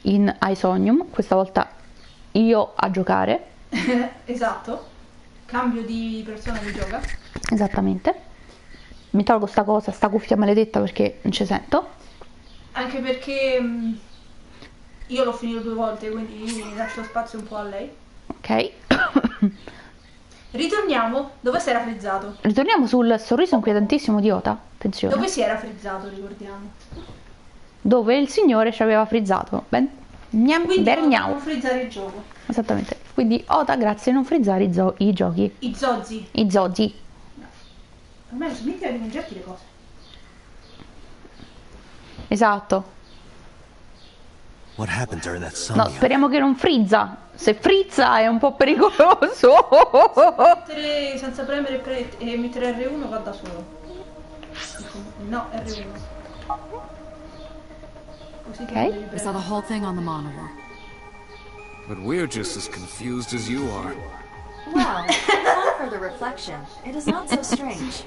in Somnium, questa volta io a giocare. Esatto, cambio di persona che gioca. Esattamente. Mi tolgo sta cosa, sta cuffia maledetta perché non ci sento. Anche perché io l'ho finito 2 volte, quindi lascio spazio un po' a lei. Ok. Ritorniamo, dove si era frizzato? Ritorniamo sul sorriso inquietantissimo di Ota. Attenzione. Dove si era frizzato, ricordiamo. Dove il signore ci aveva frizzato. Quindi Bergnau. non frizzare il gioco. Esattamente. Quindi Ota, grazie, non frizzare i giochi. I zozzi. I zozzi. Ormai smetti di mangiarti le cose. Esatto. What happened during that No, Somnium? speriamo che non frizza. Se frizza è un po' pericoloso. Mettere senza premere e mettere R1 va da solo. No, R1. Così Ok. che devi I saw the whole thing on the monitor. But we're just as confused as you are. Well, on further reflection, it is not so strange.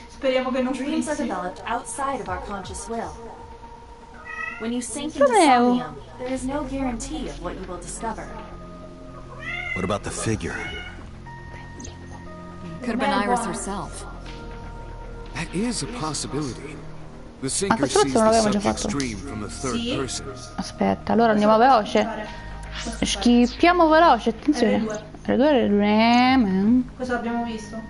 Speriamo che non Dreams are frizzi. developed outside of our conscious will. When you sink into Sapevo. Somnium, there is no guarantee of what you will discover. What about the figure? Could have been Iris herself. That is a possibility. The Ma sinker questo sees non the l'avevamo già subject's fatto. dream from the third Sì. person. Aspetta, allora andiamo veloce. Schippiamo veloce, attenzione. R2. Questo l'abbiamo visto.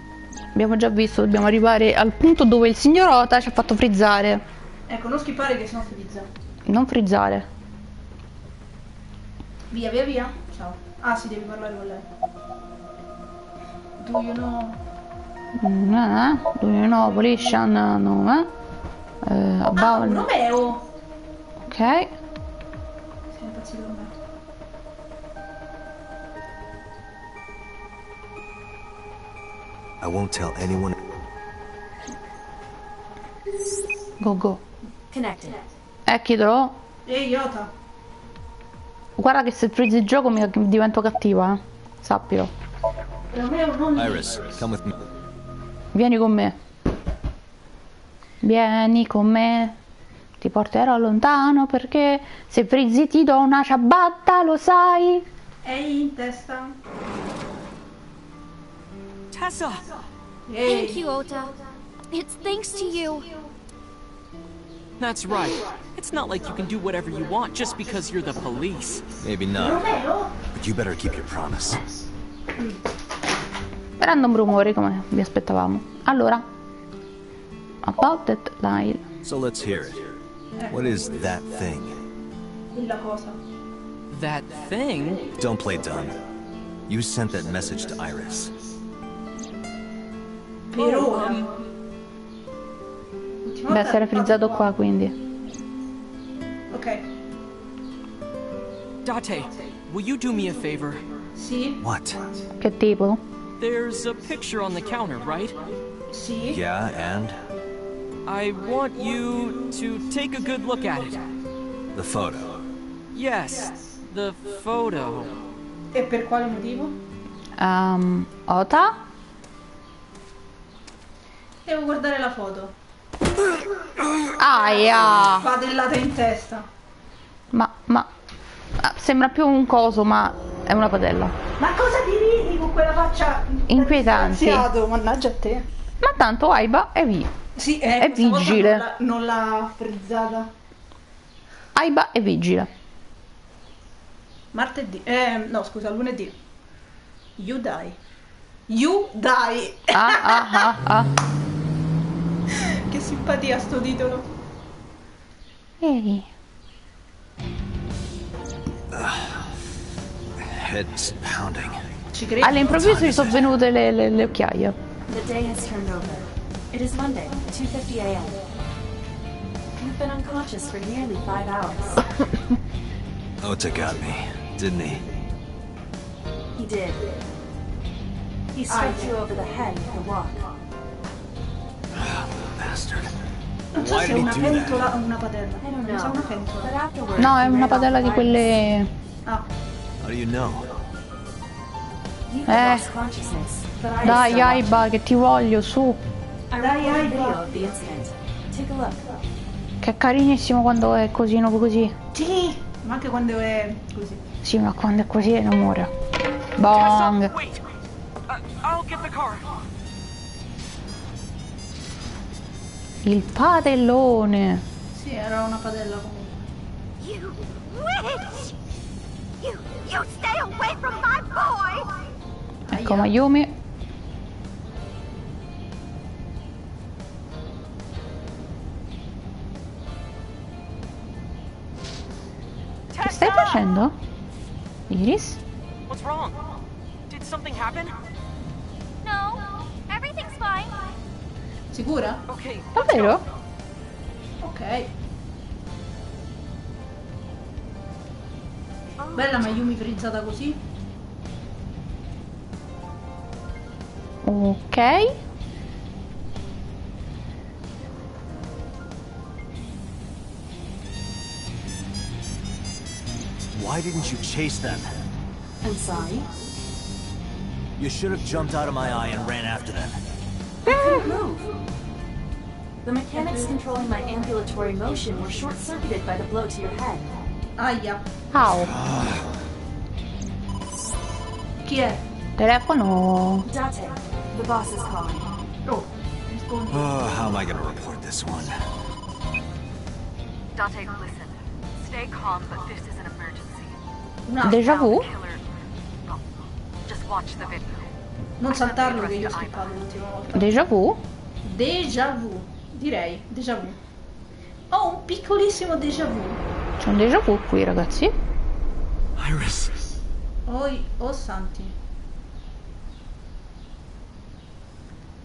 Abbiamo già visto, dobbiamo arrivare al punto dove il signor Ota ci ha fatto frizzare. Ecco, non skippare che sennò frizza. Non frizzare. Via, via, via. Ciao. Ah, sì, devi parlare con lei. Do you know? Do you know Pollution? No, Ah, about... un Romeo! Ok. Sei impazzito con me. I won't tell anyone. Go go. Connected. Chiedo. Ehi, Iota. Guarda che se frizzi il gioco mi divento cattiva, sappilo. Romeo non Iris, come with me. Vieni con me. Vieni con me. Ti porterò lontano perché se frizzi ti do una ciabatta, lo sai? Ehi, in testa. Tessa! Ehi. Thank you, Ota. It's thanks to you. That's right. It's not like you can do whatever you want just because you're the police. Maybe not, Romeo? but you better keep your promise. Random rumori come vi aspettavamo. Allora, about that line. So let's hear it. What is that thing? Quella cosa. That thing? Don't play dumb. You sent that message to Iris. Per ora. Ultima Beh, volta si era l'ho frizzato fatto qua quindi. Ok. Date, will you do me a favor? Sì. What? Che tipo? There's a picture on the counter, right? Sì. Yeah, and? I want you to take a good look at it. The photo. Yes, the photo. E per quale motivo? Ota? Devo guardare la foto. Aia! Padellata in testa. Ma sembra più un coso, ma è una padella. Ma cosa ti ridi con quella faccia? Inquietanti. Disgraziato, mannaggia a te. Ma tanto Aiba è via. Sì, È questa volta vigile. Non l'ha frizzata. Aiba è vigile. Martedì. No, scusa, lunedì. You die. You die. Ah. Che simpatia sto titolo. Ehi. Head's pounding. Ci credi? All'improvviso gli sono venute le occhiaie. The day has turned over. It is Monday, 2:50 a.m. You've been unconscious for nearly 5 hours. Ota got me, didn't he? He did. He struck you over the head with the walk. Bastard. Non so Why se è did he una do pentola that? o una padella. I don't Mi sa know. una pentola. But afterwards, No, è you una read padella all di the quelle... Ah, How do you know? You had lost consciousness, but I Dai still watched. Aiba, che ti voglio, su. I recorded a video of the incident. Take a look. Che è carinissimo quando è cosino così. sì. Ma anche quando è così. Sì, ma quando è così non muore. Bong. Wait. I'll get the car. Il padellone. Sì, era una padella comunque. You witch! You stay away from my boy! Ecco Mayumi. Che stai facendo? Iris? What's wrong? Did something happen? No, everything's fine. Sicura? Okay. Davvero? Ok. Bella Mayumi frizzata così. Ok. Why didn't you chase them? I'm sorry. You should have jumped out of my eye and ran after them. Move. The mechanics controlling my ambulatory motion were short-circuited by the blow to your head. Aia. Au. Chi è? Telefono. Date, the boss is calling. Oh, rispondi. Oh, how am I gonna report this one? Dante, listen. Stay calm, but this is an emergency. Un'altra. Déjà vu? Killer. Well, just watch the video. Non saltarlo che io ho skippato l'ultima volta. Déjà vu? Déjà vu. Direi, déjà vu. Ho un piccolissimo déjà vu. C'è un déjà vu qui, ragazzi. Iris. Oh santi.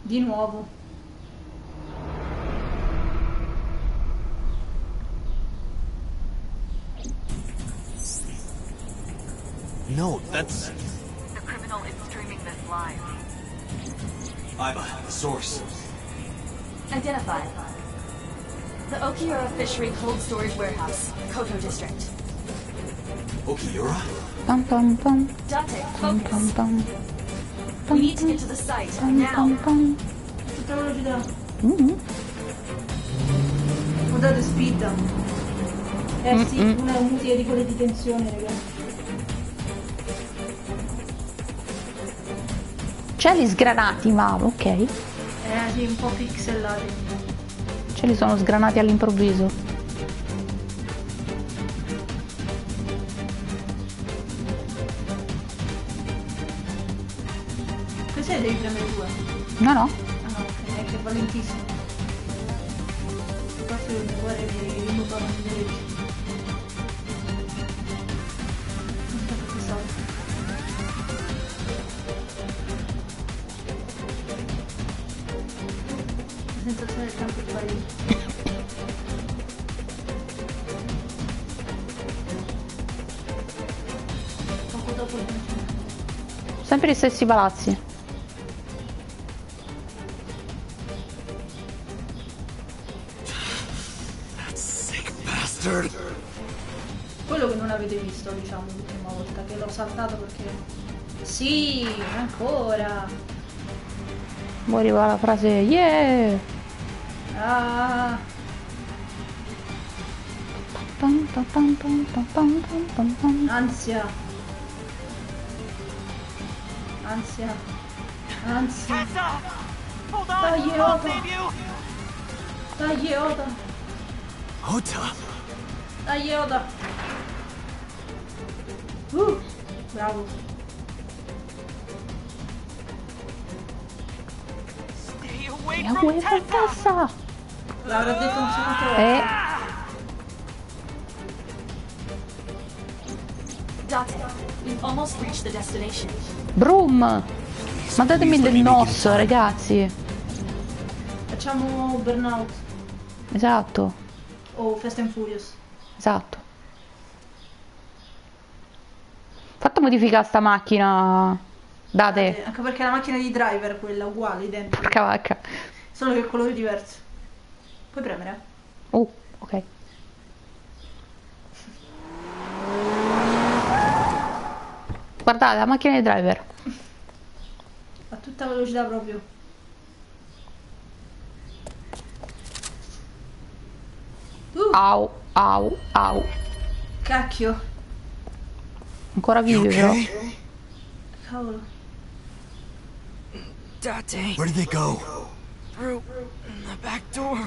Di nuovo. No, that's... The criminal is streaming this live. I'm the source. Identified. The Okiura Fishery Cold Storage Warehouse, Koto District. Okiura? Pam pam pam. Date, Pam pam focus. pam. We need to get to the site, Pam pam now. pam. Tutta velocità. Mm. Guardate speed. Sì, una musica di quelle di tensione, ragazzi. Cieli sgranati, ma ok. Sì, un po' pixelati. Cieli sono sgranati all'improvviso. Cos'è devi premere due? No, no. Ah no, ok, è che è valentissimo. Forse devo guardare che rimodano i diretti. Aspetta che salto. La sensazione del campo è sparita. Poco dopo il Sempre gli stessi palazzi. Sick bastard. quello che non avete visto, diciamo, l'ultima volta, che l'ho saltato perché... Sì, ancora! Poi arriva la frase yeah! Ah, Pam, pam, pam, pam, pam, pam, pam, pam, pam. ansia! Ansia! Ansia! Tessa! Hold on! Dai, I'll Yoda! save you! Dai, Yoda! Ota. Dai, Yoda! Bravo! Stay away E from a Tessa! Tessa! L'avrà detto un secondo volte. Date, we've almost reached the destination. Broom! Ma datemi del NOS, ragazzi! Facciamo Burnout Esatto, o Fast and Furious. esatto. Fatto modificare sta macchina. Date. Anche perché la macchina di driver è quella uguale, identica. Porca vacca. Solo che il colore è diverso. Puoi premere? Ok. Guardate, la macchina di driver. A tutta velocità proprio. Au, au, au. Cacchio. Ancora vive però. Cavolo. Date. Where did they go? Through the back door.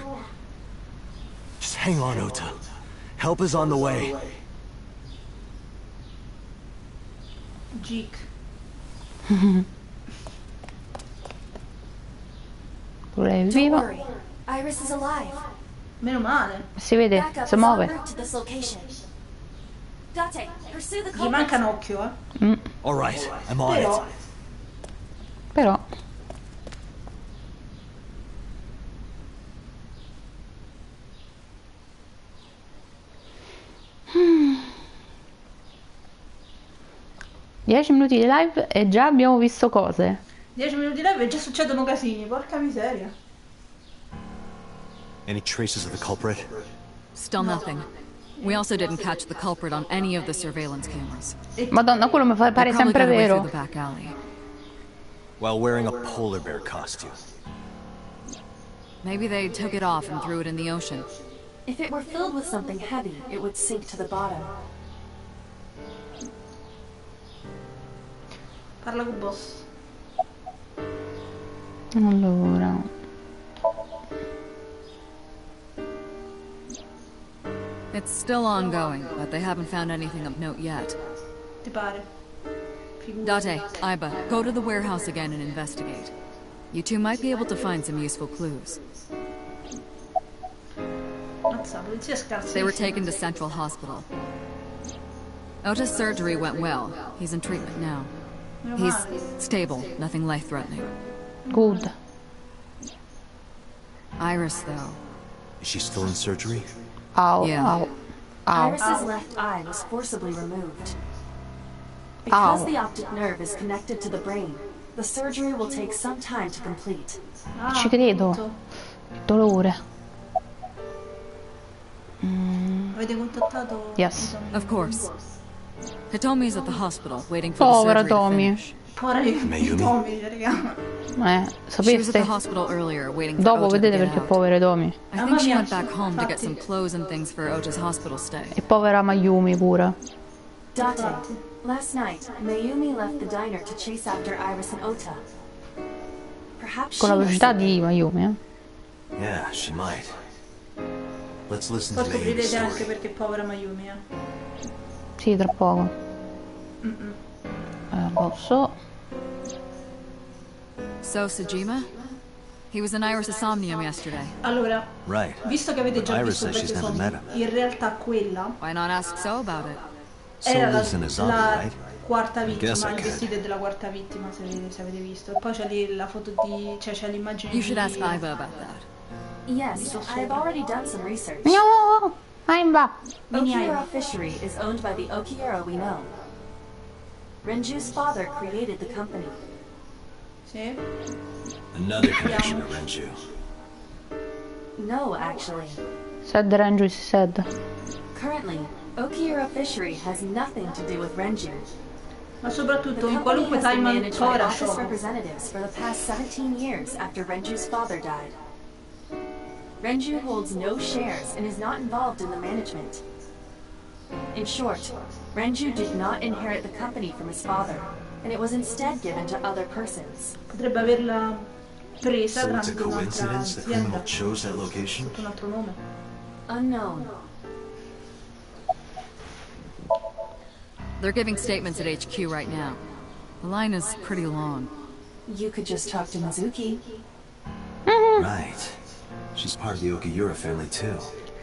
Just hang on, Ota. Help is on the way. Geek. Pure è Don't vivo. worry. Iris is alive. Meno male. Si vede, Backup si is en muove. route to this location. Date, pursue the Gli culprit. manca un occhio, eh. All right, I'm on Però. it. Però. Mm. 10 minuti di live e già abbiamo visto cose. 10 minuti di live e già succedono casini, porca miseria. Any traces of the culprit? Still nothing. We also didn't catch the culprit on any of the surveillance cameras. Madonna, quello mi fa They pare probably sempre got away through vero. the back alley. While wearing a polar bear costume. Maybe they took it off and threw it in the ocean. If it were filled with something heavy, it would sink to the bottom. Parla con boss. Allora. It's still ongoing, but they haven't found anything of note yet. Ti pare? Figurati. Date, Iba, go to the warehouse again and investigate. You two might be able to find some useful clues. Mazza, polizia scarsa. They were taken to Central Hospital. Ota's surgery went well. He's in treatment now. He's stable, nothing life-threatening. Good. Iris, though. Is she still in surgery? Ow, Yeah. ow, ow. Iris's left eye was forcibly removed. Because Ow. the optic nerve is connected to the brain, the surgery will take some time to complete. Ah, Ci credo. appunto. Il dolore. Avete contattato? Yes. Of course. Hitomi's at the hospital, waiting for the Povera surgery to Tommy. finish. Povera Mayumi. Tommy, raga. She was at Sapeste? the hospital earlier, waiting for Dopo Ota to vedete get perché out. povere Domi. I think she went back home to get some clothes and things for Ota's hospital stay. E povera Mayumi pure. Date, last night, Mayumi left the diner to chase after Iris and Ota. Perhaps she Con la knows velocità something. di Mayumi, eh. Yeah, she might. Let's listen Poi to Mayumi's scoprirete anche story. perché povera Mayumi, eh. Sì, tra poco. Posso? So, Sejima? He was in Iris' Somnium yesterday. Allora, Right. visto che avete But già Iris visto says she's queste never met sono, him. in realtà quella Why not ask So about it? So era lives in a zombie, la right? quarta guess vittima, I il could. vestito è della quarta vittima, se avete visto. E poi c'è lì la foto di... cioè c'è l'immagine You di... should ask Iba about that. Yes, I've already done some research. No! Aimba! Okiura Fishery is owned by the Okiura we know. Renju's father created the company. Sì? Another connection to Renju. No, actually. Said Renju, si said. Currently, Okiura Fishery has nothing to do with Renju. Ma The soprattutto in company qualunque has been time managed by ancora office solo. representatives for the past 17 years after Renju's father died. Renju holds no shares and is not involved in the management. In short, Renju did not inherit the company from his father, and it was instead given to other persons. Potrebbe averla presa So it's a tramite un'altra coincidence the azienda, criminal chose that location? sotto un altro nome. Unknown. They're giving statements at HQ right now. The line is pretty long. You could just talk to Mizuki. Right. She's part of the Okiura family too.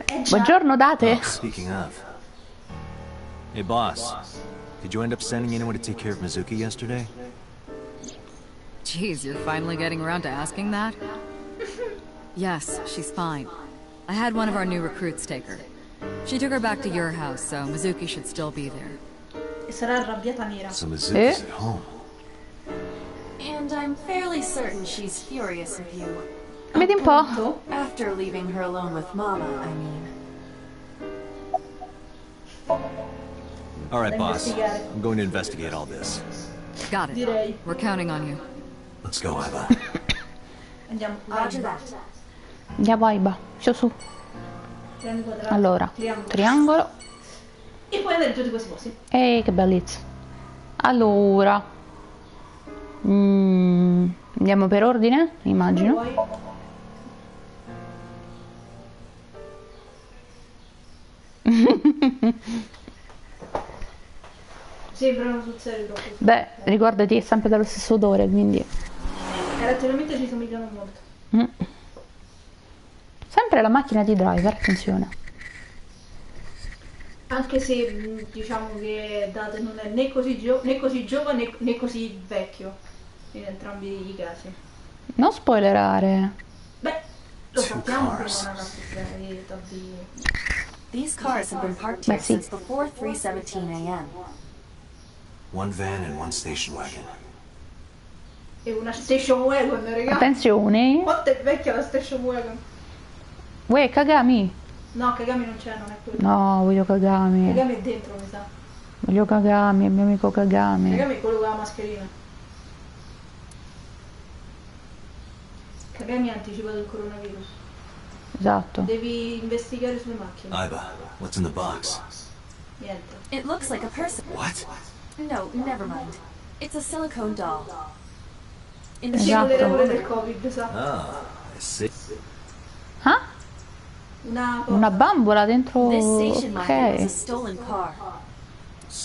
Buongiorno, date. Oh, speaking of. Hey boss, did you end up sending anyone to take care of Mizuki yesterday? Jeez, you're finally getting around to asking that? Yes, she's fine. I had one of our new recruits take her. She took her back to your house, so Mizuki should still be there. E sarà arrabbiata nera. So Mizuki's at home. And I'm fairly certain she's furious with you. Vedi un po'. Appunto. After leaving her alone with Mama, I mean. All right, boss. investigare. I'm going to investigate all this. Got it. Direi. We're counting on you. Let's go, Iba. Andiamo. Roger Alba. that. Andiamo, Aiba. Su, su. Triangolo quadrato. Allora, Triangolo. triangolo. E puoi avere tutti questi posti. Ehi, che bellezza. Allora, andiamo per ordine, immagino. Poi sembrano sul serio troppo. Beh, ricordati, è sempre dallo stesso odore, quindi... Caratterialmente ci somigliano molto. Sempre la macchina di Driver, attenzione. Anche se diciamo che Dad non è né così, giovane né così vecchio. In entrambi i casi. Non spoilerare. Beh, lo sappiamo che non ha una di... These cars have been parked here Beh, sì. since before 3:17 a.m. One van and one station wagon. E una station wagon, raga. Attenzione. Quanto è vecchia la station wagon? Uè, Kagami. No, Kagami non c'è, non è quello. No, voglio Kagami. Kagami è dentro, mi sa. Voglio Kagami, il mio amico Kagami. Kagami è quello con la mascherina. Kagami ha anticipato il coronavirus. Esatto. Devi investigare sulle macchine. Aiba, what's in the box? Niente. It looks like a person. What? No, never mind. It's a silicone doll. In the Sì, Esatto. con le regole del Covid, sa. Ah, I see. Ah? Una bambola dentro... This station wagon was a Ok. stolen car.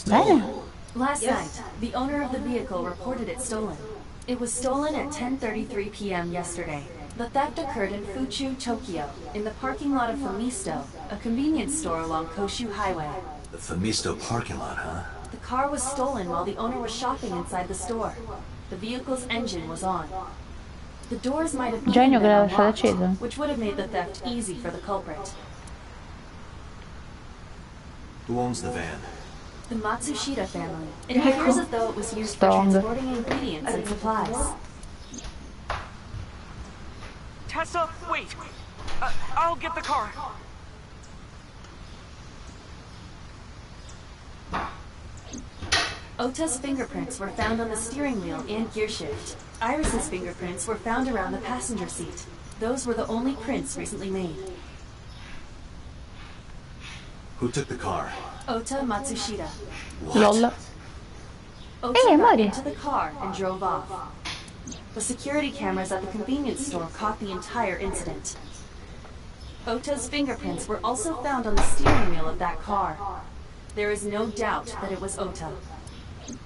Bene. Last Yes. night, the owner of the vehicle reported it stolen. It was stolen at 10:33 p.m. yesterday. The theft occurred in Fuchu, Tokyo, in the parking lot of Famisto, a convenience store along Koshu Highway. The Famisto parking lot, huh? The car was stolen while the owner was shopping inside the store. The vehicle's engine was on. The doors might have Genio even che l'ha been lasciata unlocked, accesa. which would have made the theft easy for the culprit. Who owns the van? The Matsushita family. It appears as though it was used for Strong. transporting ingredients and supplies. Tessa, wait! I'll get the car. Ota's fingerprints were found on the steering wheel and gearshift. Iris's fingerprints were found around the passenger seat. Those were the only prints recently made. Who took the car? Ota Matsushita. LOL. Ota got Mari. into the car and drove off. The security cameras at the convenience store caught the entire incident. Ota's fingerprints were also found on the steering wheel of that car. There is no doubt that it was Ota.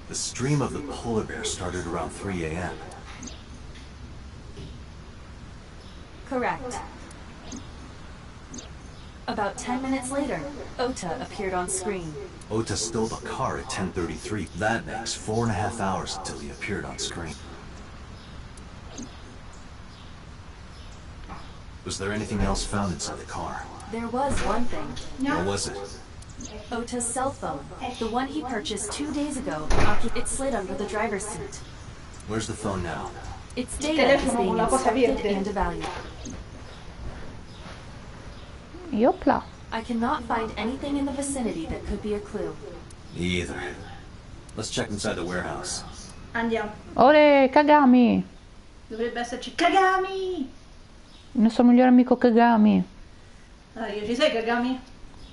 The stream of the polar bear started around 3 a.m. Correct. About 10 minutes later, Ota appeared on screen. Ota stole the car at 10:33. That makes 4.5 hours until he appeared on screen. Was there anything else found inside the car? There was one thing. What was it? Ota's cell phone. The one he purchased 2 days ago. It slid under the driver's seat. Where's the phone now? Its data is telefono being con la cosa inspected verde. and evaluated. Yopla. I cannot find anything in the vicinity that could be a clue. Me either. Let's check inside the warehouse. Andiamo. Ore, Kagami. Dovrebbe esserci Kagami! Il nostro migliore amico Kagami. Io ci sei Kagami?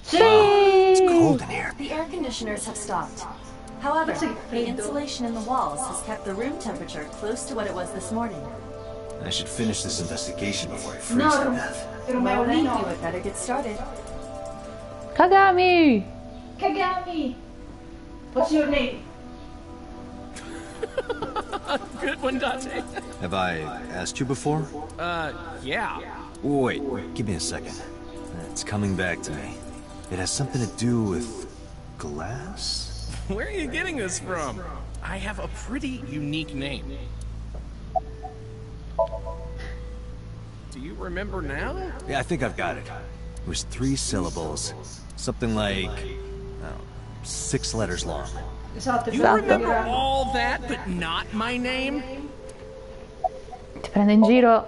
Sì! It's cold in here. The air conditioners have stopped. However, the insulation in the walls has kept the room temperature close to what it was this morning. I should finish this investigation before I freeze No, to death. Romeo Well, then you Lino. had better get started. Kagami! Kagami! What's your name? Good one, Dante. Have I asked you before? Yeah. Wait, give me a second. It's coming back to me. It has something to do with glass? Where are you getting this from? I have a pretty unique name. Do you remember now? Yeah, I think I've got it. It was 3 syllables. Something like, I don't know, 6 letters long. Esatto, You remember all that, but not my name? Ti prende in giro.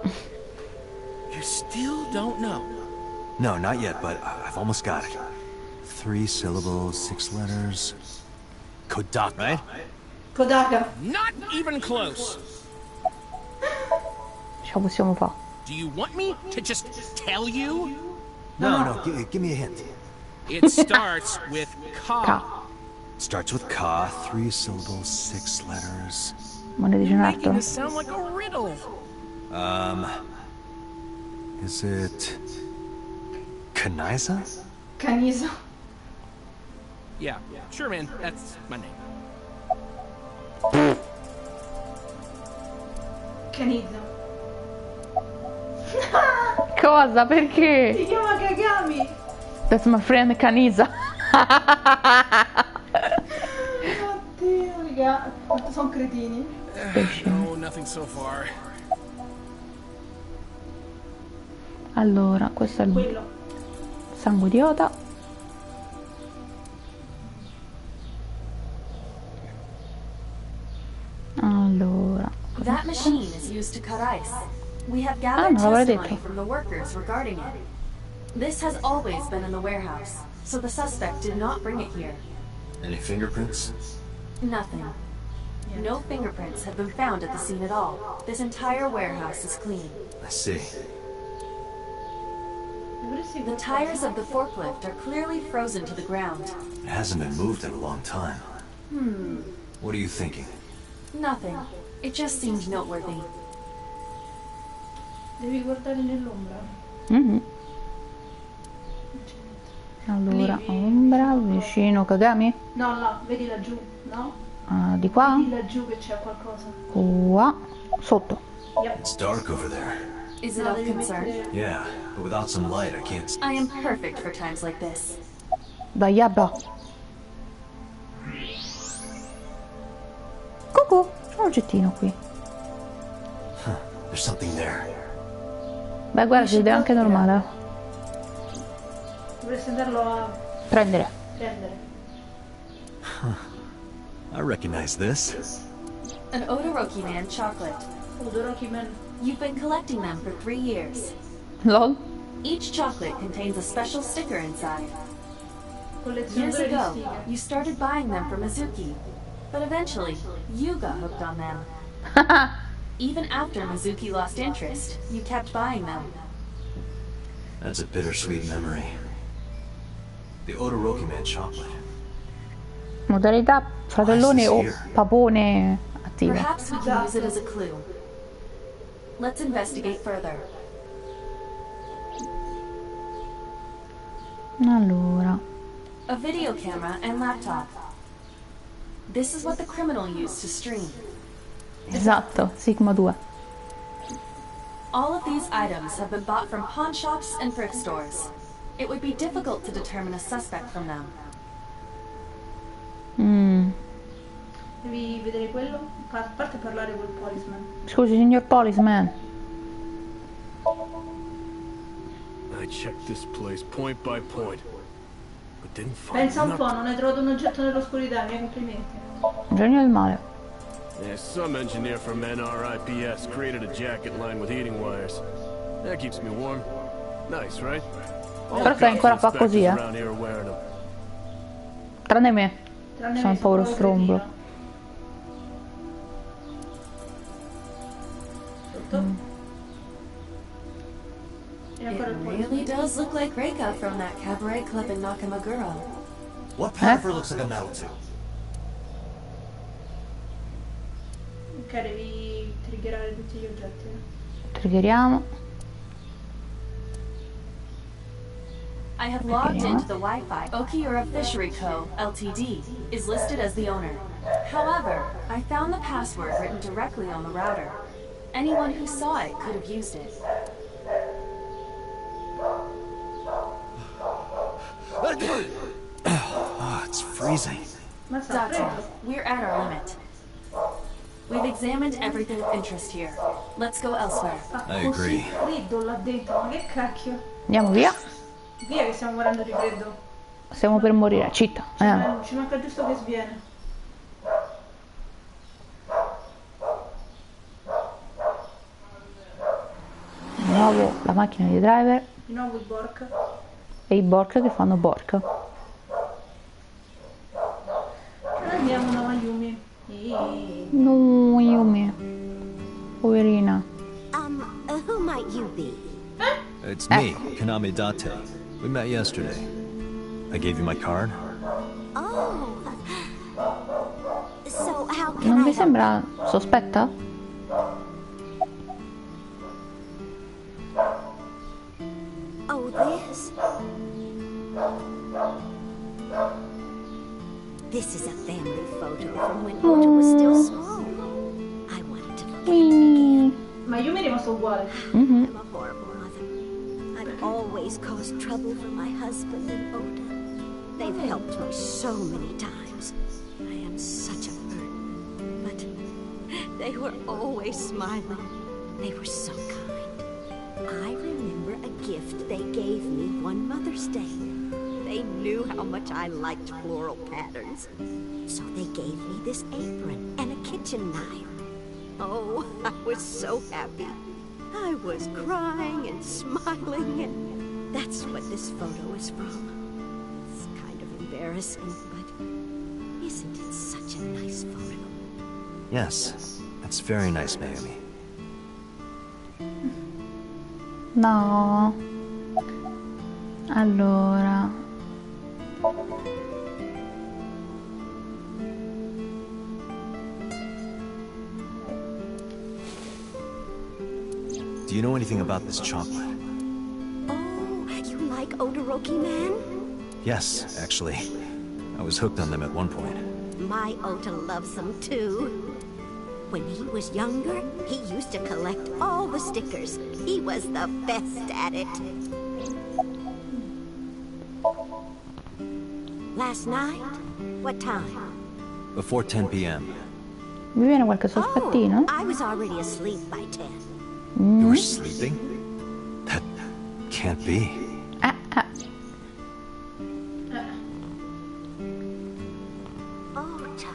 You still don't know. No, not yet, but I've almost got it. 3 syllables, 6 letters. Kodak, right? Kodaka. Not even close. Ce la possiamo fare. Do you want me to just tell you? No, give me a hint. It starts with Ka. Starts with ka, 3 syllables, 6 letters. Ma ne dice un altro? making it sound like a riddle. Is it Kaniza? Caniso. Yeah, sure, man. That's my name. Caniso. Cosa? Perché? Si chiama Kagami. That's my friend Kanisa. Oddio, raga. Quanto sono cretini. No, nothing so far. Allora, questo è il Quello. sangue di Ota. Allora, That machine is used to cut ice. We have Ah, gathered non l'avrei testimony detto. from the workers regarding it. This has always been in the warehouse, so the suspect did not bring it here. Any fingerprints? Nothing. No fingerprints have been found at the scene at all. This entire warehouse is clean. I see. The tires of the forklift are clearly frozen to the ground. It hasn't been moved in a long time. What are you thinking? Nothing. It just seemed noteworthy. Devi guardare nell'ombra. Mhm. Allora, ombra, vicino Kagami. No, no, vedi laggiù, no? Ah, di qua, Vedi laggiù che c'è qualcosa. qua, sotto. Yep. It's dark over there. Is it No, of devi concern? mettere... Yeah, but without some light, I can't see. I am perfect for times like this. Dai, abba. Cucù, c'è un oggettino qui. There's something there. Beh, guarda, si vede anche normale. Dovresti andarlo a Prendere. prendere. I recognize this. An Odoroki Man chocolate. Odoroki Man. You've been collecting them for 3 years. LOL. Each chocolate contains a special sticker inside. Years Collezionatore di ago, stighe. you started buying them from Mizuki, but eventually, you got hooked on them. Even after Mizuki lost interest, you kept buying them. That's a bittersweet memory. The Odoroki Man chocolate. Modalità fratellone o papone attiva. Perhaps we can use it as a clue. Let's investigate further. Allora, A video camera and laptop. This is what the criminal used to stream. esatto, Sigma 2. All of these items have been bought from pawn shops and thrift stores. It would be difficult to determine a suspect from them. Devi vedere quello. A parte parlare col policeman. Scusi, signor Policeman. I checked this place point by point, but didn't find Pensa un po', nothing. non hai trovato un oggetto nell'oscurità, miei complimenti. Genio del male. Yeah, some engineer from NRIPS created a jacket lined with heating wires. That keeps me warm. Nice, right? All Però the sai, ancora cops fa così, around here are wearing them. Tranne me. Tranne Sono me, un povero proprio strombolo. cretino. Sotto. E ancora il It policeman. really does look like Reika from that cabaret club in Nakamaguro. What part of her looks like a metal tube? Ok, devi triggerare tutti gli oggetti. Triggeriamo. I have logged into the Wi-Fi. Okiura Fishery Co., Ltd., is listed as the owner. However, I found the password written directly on the router. Anyone who saw it could have used it. Oh, it's freezing. Ma sta Doctor, freddo. we're at our limit. We've examined everything of interest here. Let's go elsewhere. Fa I così agree. freddo là dentro, ma che cacchio. Andiamo via. Via che stiamo morendo di freddo. Stiamo per morire. Citta. Ci manca giusto che sviene. Di nuovo la macchina di driver Di nuovo il Bork. e i Bork che fanno Bork. Andiamo da Mayumi. No, Yumi. Poverina. Who might you be? It's me, Kaname Date. We met yesterday. I gave you my card. Oh. So how can Non I vi help? sembra sospetta? Oh, this? This is a family photo from when Ota was still small. I wanted to look at it again. Ma Yumi è rimasto uguale. I'm a horrible mother. I've always caused trouble for my husband and Ota. They've helped me so many times. I am such a burden. But they were always smiling. They were so kind. I remember a gift they gave me one Mother's Day. They knew how much I liked floral patterns. So they gave me this apron and a kitchen knife. Oh, I was so happy. I was crying and smiling, and that's what this photo is from. It's kind of embarrassing, but isn't it such a nice photo? Yes, that's very nice, Naomi. No. Allora. Do you know anything about this chocolate? Oh, you like Odoroki Man? Yes, actually. I was hooked on them at one point. My Ota loves them too. When he was younger, he used to collect all the stickers. He was the best at it. Last night? What time? Before 10 p.m. Vi viene qualche sospettino? I was already asleep by 10. You were sleeping? That can't be. Ota.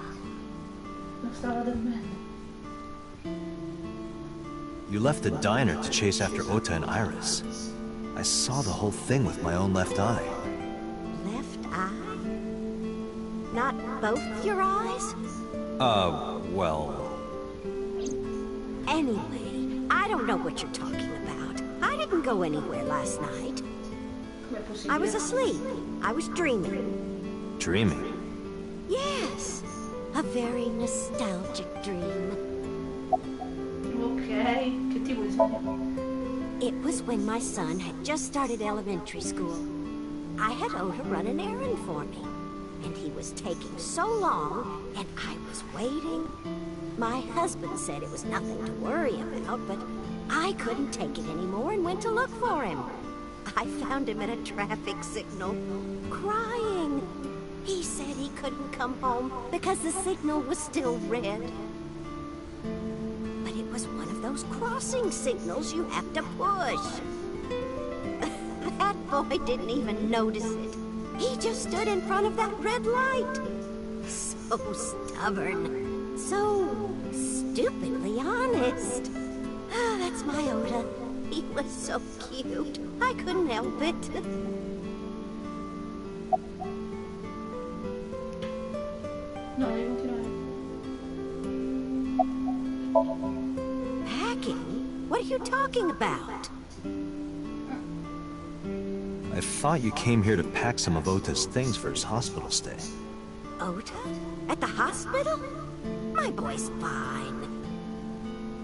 Non stava dormendo. You left the diner to chase after Ota and Iris. I saw the whole thing with my own left eye. Left eye? Not both your eyes? Well... Anyway, I don't know what you're talking about. I didn't go anywhere last night. Com'è possibile? I was asleep. I was dreaming. Dreaming? Yes, a very nostalgic dream. Ok, che tipo di sogno? It was when my son had just started elementary school. I had Ota run an errand for me, and he was taking so long, and I was waiting. My husband said it was nothing to worry about, but I couldn't take it anymore and went to look for him. I found him at a traffic signal, crying. He said he couldn't come home because the signal was still red. But it was one of those crossing signals you have to push. That boy didn't even notice it. He just stood in front of that red light. So stubborn. So stupidly honest. That's my Ota. He was so cute. I couldn't help it. No, devi continuare. Packing? What are you talking about? I thought you came here to pack some of Ota's things for his hospital stay. Ota? At the hospital? My boy's fine.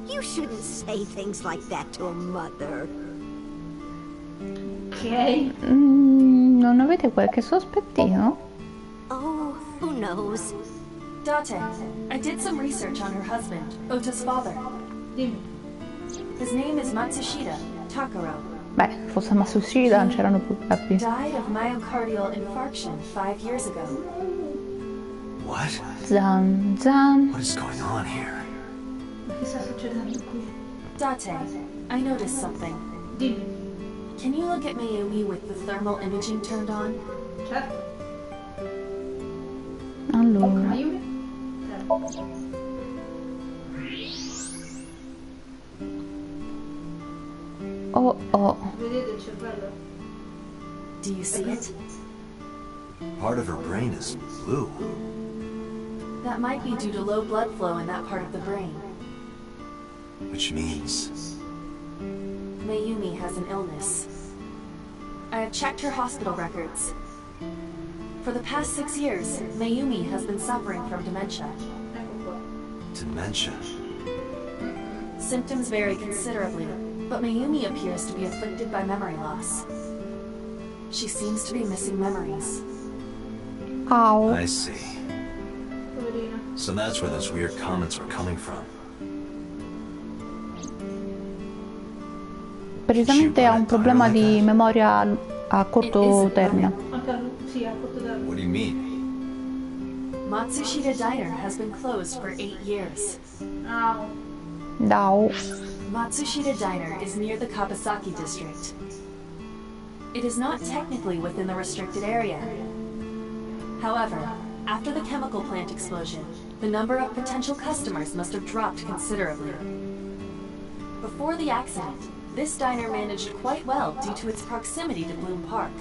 You shouldn't say things like that to a mother. Ok. Non avete qualche sospettino? Oh, who knows? Date, I did some research on her husband, Ota's father. Dimmi. His name is Matsushita Takaro. Beh, fosse Matsushita non c'erano problemi. Died of myocardial infarction 5 years ago. What? Zan zan. What is going on here? Ma che sta succedendo qui? Date, I noticed something. Dimmi. Can you look at Mayumi with the thermal imaging turned on? Certo. Allora. Ayumi? Oh oh. Vedete il cervello? Do you see it? Part of her brain is blue. That might be due to low blood flow in that part of the brain. Which means... Mayumi has an illness. I have checked her hospital records. For the past 6 years, Mayumi has been suffering from dementia. Dementia? Symptoms vary considerably, but Mayumi appears to be afflicted by memory loss. She seems to be missing memories. Ow. I see. So that's where those weird comments were coming from. Precisamente ha un problema di memoria a corto termine. What do you mean? Matsushita Diner has been closed for 8 years. Dao. Matsushita Diner is near the Kawasaki district. It is not technically within the restricted area. However, after the chemical plant explosion, the number of potential customers must have dropped considerably. Before the accident, this diner managed quite well due to its proximity to Bloom Park.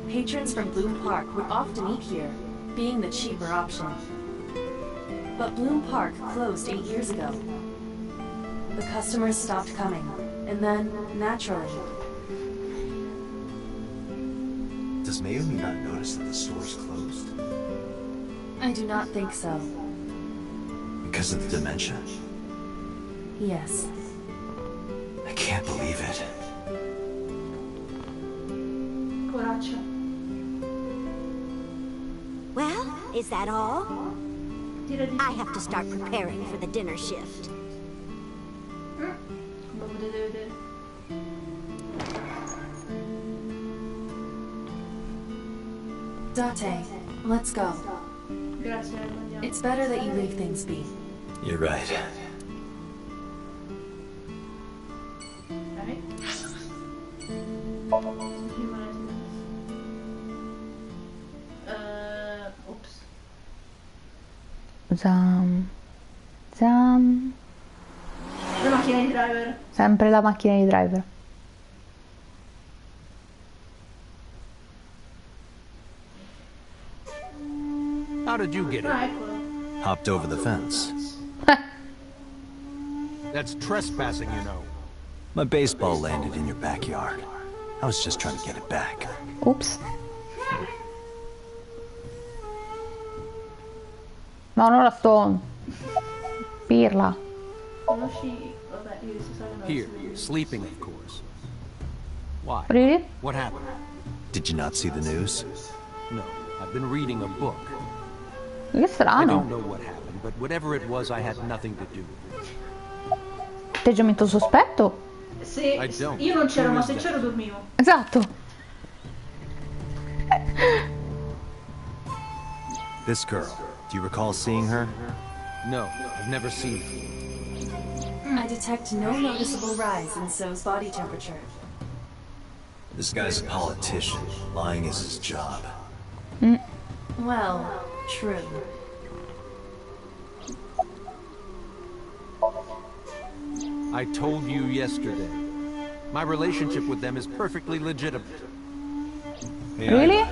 Patrons from Bloom Park would often eat here, being the cheaper option. But Bloom Park closed 8 years ago. The customers stopped coming, and then, naturally... Does Mayumi not notice that the store's closed? I do not think so. Because of the dementia? Yes. I can't believe it. Poraccia. Well, is that all? I have to start preparing for the dinner shift. Lo potete vedere. Date, let's go. Grazie, andiamo. It's better that you leave things be. You're right. Ops. Zam. Zam. La macchina di driver. Sempre la macchina di driver. How did you get it? Ah, eccolo. Hopped over the fence. That's trespassing, you know. My baseball landed in your backyard. I was just trying to get it back. Ops. No, non la Stone. Pirla. Conosci... Vabbè, io si sa che non Here, sleeping, of course. Why? Really? What happened? Did you not see the news? No, I've been reading a book. Che I strano. don't know what happened, but whatever it was, I had nothing to do with it. Atteggiamento sospetto. Se I don't. io non c'ero, Who ma is se that? c'ero dormivo. Esatto. This girl. Do you recall seeing her? No, I've never seen her. I detect no noticeable rise in So's body temperature. This guy's a politician. Lying is his job. Well, true. I told you yesterday. My relationship with them is perfectly legitimate. Hey, Really?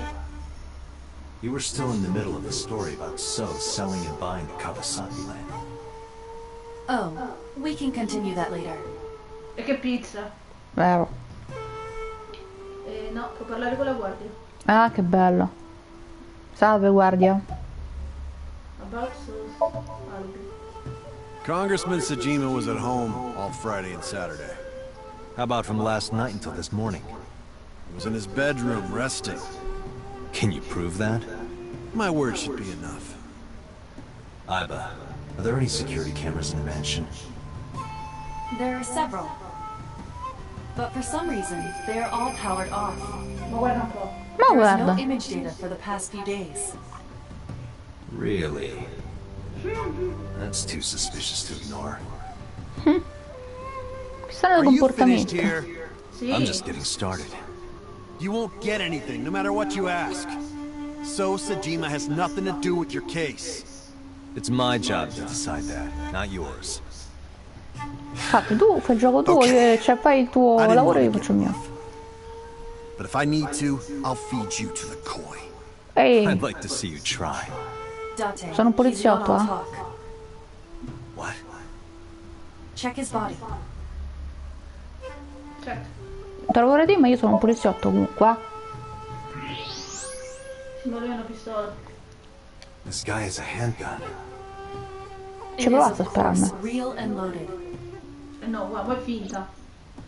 You were still in the middle of the story about So selling and buying the Kawasaki land. Oh, we can continue that later. E che pizza. Vero. No, può parlare con la guardia. Ah, che bello. Salve, guardia. About Albi. Congressman Sejima was at home all Friday and Saturday. How about from last night until this morning? He was in his bedroom, resting. Can you prove that? My word should be enough. Iba, are there any security cameras in the mansion? There are several. But for some reason, they are all powered off. Ma guarda un po'. Ma There is no guarda. image data for the past few days. Really? That's too suspicious to ignore. Strano Are you finished comportamento. here? Sì. I'm just getting started. You won't get anything, no matter what you ask. So Sejima has nothing to do with your case. It's my job to decide that, not yours. Infatti, tu fai il gioco tuo, cioè fai il tuo I didn't lavoro e io wanna faccio il mio. But if I need to, I'll feed you to the koi. Ehi, I'd like to see you try. Date, Sono un he's not poliziotto, all eh? talk. What? Check his body. Certo. te lo vorrei dire, ma io sono un poliziotto comunque. Ma lui ha una pistola. This guy has a handgun. It Ci ho is, provato a of course, spararmi. real and loaded. No, guarda, poi è finta.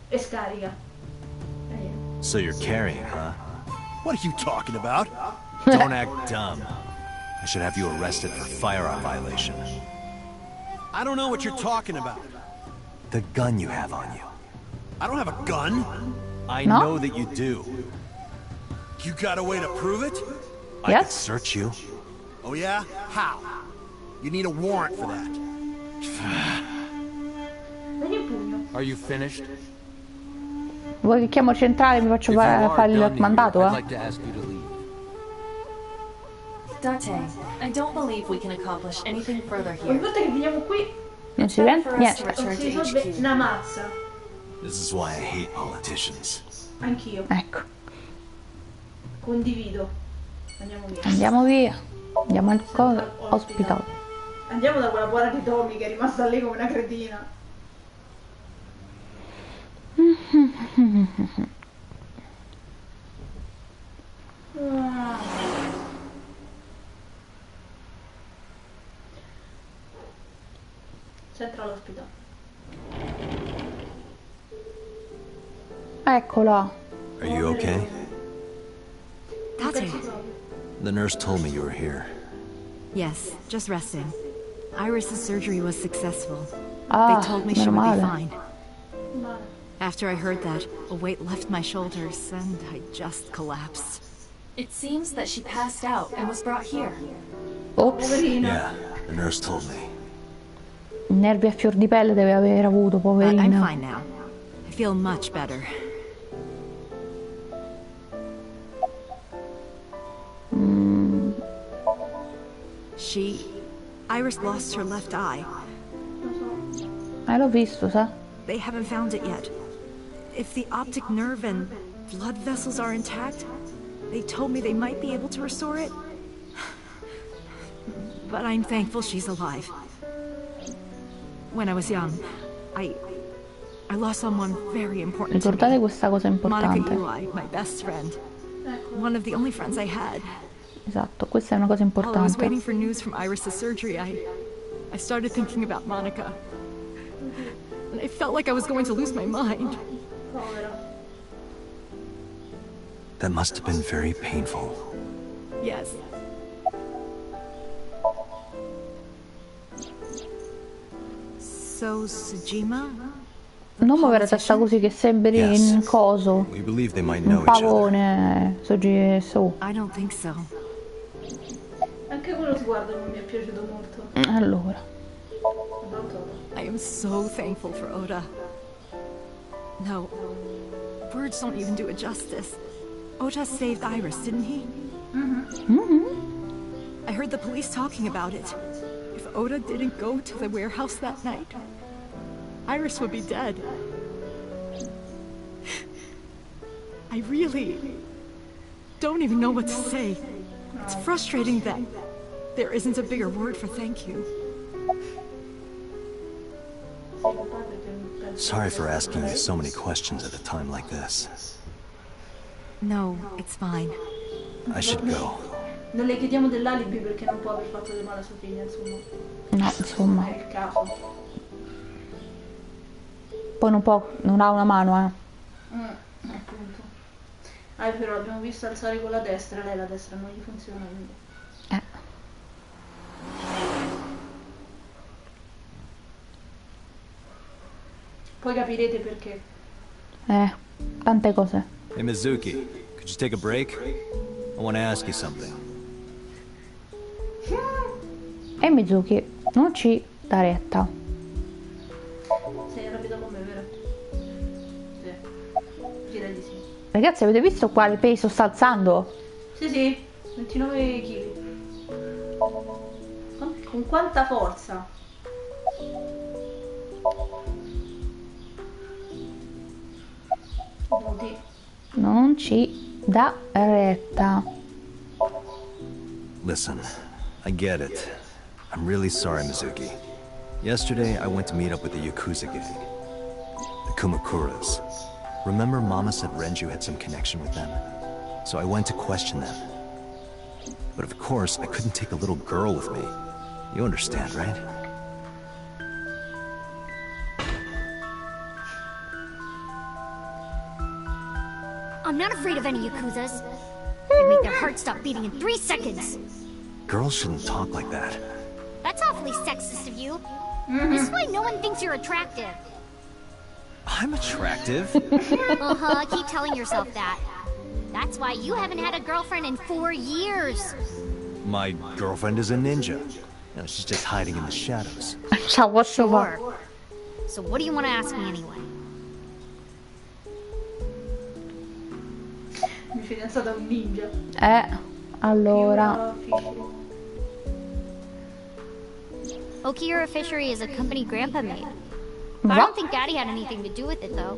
E scarica. So you're carrying, huh? What are you talking about? Don't act dumb. I should have you arrested for firearm violation. I don't know what you're talking about. The gun you have on you. I don't have a gun. I No? know that you do. You got a way to prove it? I could Yes? search you. Oh yeah? How? You need a warrant for that. Dagli un pugno. Are you finished? Vuoi che chiamo il centrale e mi faccio If you are fare il done here, mandato, I'd eh? like to ask you to leave. Date, I don't believe we can accomplish anything further Ogni here. volta che veniamo qui Non si Better vede? for us Niente. to non return si to risolve HQ. una mazza. This is why I hate politicians. Anch'io. Ecco. Condivido. Andiamo via. Andiamo via. Andiamo al hospital. Andiamo da quella buona di Tommy che è rimasta lì come una cretina. Central Hospital. Eccola. Are you okay? Tate. The nurse told me you were here. Yes, just resting. Iris's surgery was successful. Ah, They told me she meno would be male. fine. After I heard that, a weight left my shoulders and I just collapsed. It seems that she passed out and was brought here. Ops. Yeah, the nurse told me. Nervi a fior di pelle deve aver avuto, But I'm poverina. fine now. I feel much better. Iris lost her left eye. L'ho visto, sa? They haven't found it yet. If the optic nerve and blood vessels are intact, they told me they might be able to restore it. But I'm thankful she's alive. When I was young, I lost someone very important to Ricordate me. questa cosa Monica importante. Ui, my best friend. One of the only friends I had. Esatto, questa è una cosa While I was importante. waiting for news from Iris' surgery, I started thinking about Monica. And I felt like I was going to lose my mind. That must have been very painful. Yes. So, Sejima? Non muovere la testa così che sembri Yes. un coso, We believe they might un know each other. pavone, su. I don't think so. Anche quello sguardo non mi è piaciuto molto. Allora, I am so thankful for Oda. No, words don't even do it justice. Oda saved Iris, didn't he? I heard the police talking about it. If Oda didn't go to the warehouse that night, Iris would be dead. I really don't even know what to say. It's frustrating that there isn't a bigger word for thank you. Sorry for asking you so many questions at a time like this. No, it's fine. I should go. Non le chiediamo dell'alibi perché non può aver fatto del male a sua figlia, insomma. no, insomma. È il caso. Poi non ha una mano, Appunto. Però abbiamo visto alzare con la destra, lei la destra non gli funziona, quindi. Poi capirete perché. Tante cose. Hey, Mizuki, could you take a break? I want to ask you something. E Mizuki, non ci dà retta. Sei arrabbiato con me, vero? Sì. Direi di sì. Ragazzi, avete visto quale peso sta alzando? Sì, sì, 29 kg. Con quanta forza? Nudi. Non ci dà retta. Listen, I get it. I'm really sorry, Mizuki. Yesterday, I went to meet up with the Yakuza gang. The Kumakuras. Remember Mama said Renju had some connection with them? So I went to question them. But of course, I couldn't take a little girl with me. You understand, right? I'm not afraid of any Yakuzas. I'd make their hearts stop beating in 3 seconds. Girls shouldn't talk like that. That's awfully sexist of you. This is why no one thinks you're attractive. I'm attractive. Uh-huh, keep telling yourself that. That's why you haven't had a girlfriend in 4 years. My girlfriend is a ninja. You know, she's just hiding in the shadows. Sure. So what do you want to ask me anyway? Mi fidanzata è un ninja. Allora. Okiura Fishery is a company Grandpa made. I don't think Daddy had anything to do with it, though.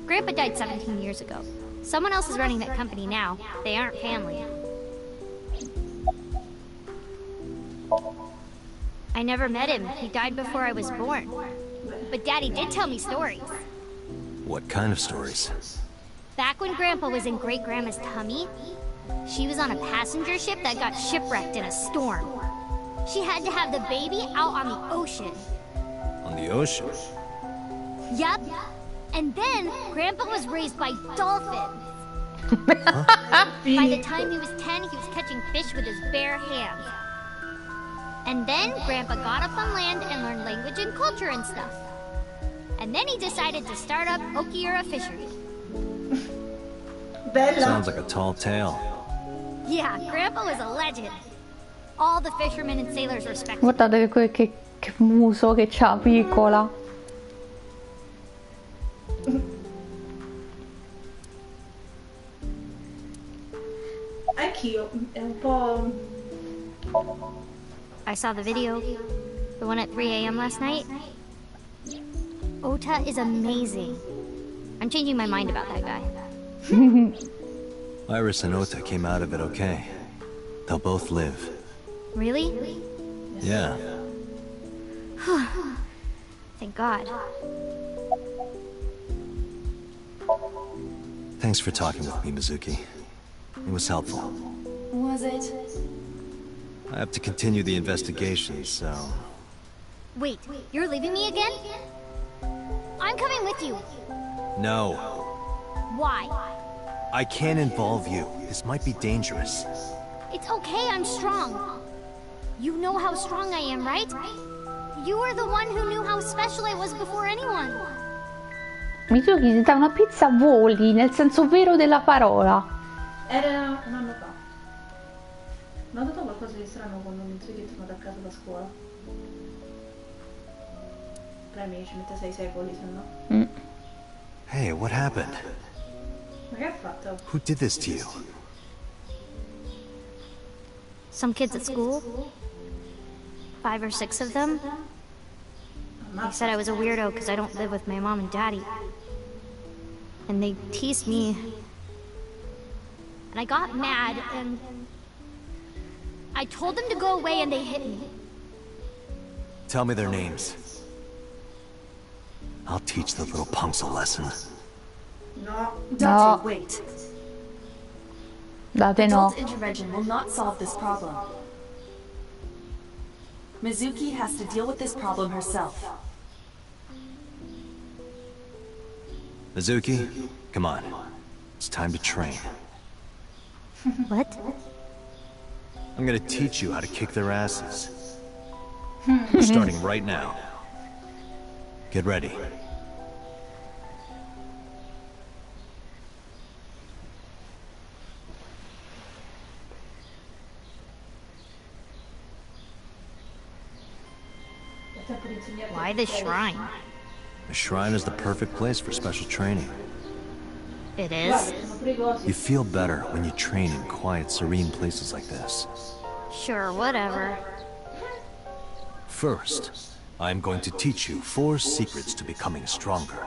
Grandpa died 17 years ago. Someone else is running that company now. They aren't family. I never met him. He died before I was born. But Daddy did tell me stories. What kind of stories? Back when Grandpa was in Great-Grandma's tummy, she was on a passenger ship that got shipwrecked in a storm. She had to have the baby out on the ocean. On the ocean? Yep. And then, Grandpa was raised by dolphins. By the time he was 10, he was catching fish with his bare hands. And then, Grandpa got up on land and learned language and culture and stuff. And then he decided to start up Okiura Fishery. Sounds like a tall tale. Yeah, Grandpa was a legend. All the fishermen and sailors respected him. Guardate che muso che c'ha, piccola. Anch'io, è un po'... I saw the video, the one at 3 a.m. last night. Ota is amazing. I'm changing my mind about that guy. Iris and Ota came out of it okay. They'll both live. Really? Yeah. Thank God. Thanks for talking with me, Mizuki. It was helpful. Was it? I have to continue the investigation, so... Wait, you're leaving me again? I'm coming with you. No. Why? I can't involve you. This might be dangerous. It's okay, I'm strong. You know how strong I am, right? You were the one who knew how special I was before anyone. Mizuki si dà una pizza a voli, nel senso vero della parola. Era un anno fa. Ho notato qualcosa di strano quando Mizuki è tornato a casa da scuola. Premi, ci mette 6 secoli, se no. Hey, what happened? Ma che ha fatto? Who did this to you? Some kids at school. 5 or 6 of them. They said I was a weirdo because I don't live with my mom and daddy. And they teased me. And I got mad and... I told them to go away and they hit me. Tell me their names. I'll teach the little punks a lesson. No. Date, wait. Date no. Adult intervention will not solve this problem. Mizuki has to deal with this problem herself. Mizuki, come on. It's time to train. What? I'm gonna teach you how to kick their asses. We're starting right now. Get ready. Why the shrine? The shrine is the perfect place for special training. It is? You feel better when you train in quiet, serene places like this. Sure, whatever. First, I'm going to teach you 4 secrets to becoming stronger.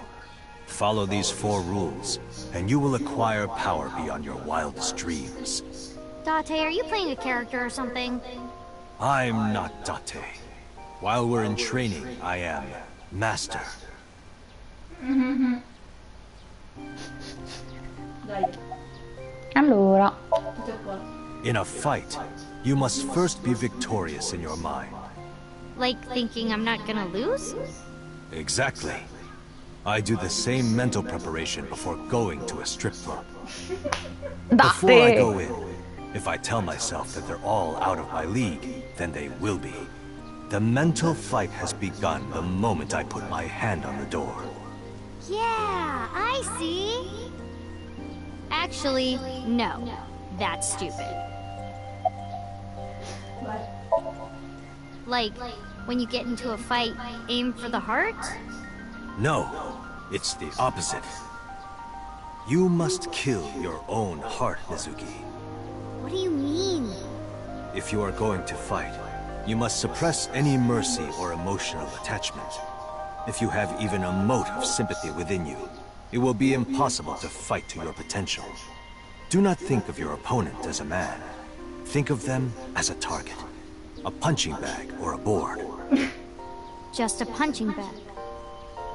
Follow these 4 rules, and you will acquire power beyond your wildest dreams. Date, are you playing a character or something? I'm not Date. While we're in training, I am Master. Allora. In a fight, You must first be victorious in your mind. Like thinking I'm not gonna lose? Exactly. I do the same mental preparation before going to a strip club. Before I go in, if I tell myself that they're all out of my league, then they will be. The mental fight has begun the moment I put my hand on the door. Yeah, I see. Actually, no. That's stupid. Like, when you get into a fight, aim for the heart? No, it's the opposite. You must kill your own heart, Mizuki. What do you mean? If you are going to fight, you must suppress any mercy or emotional attachment. If you have even a mote of sympathy within you, it will be impossible to fight to your potential. Do not think of your opponent as a man. Think of them as a target. A punching bag or a board. Just a punching bag.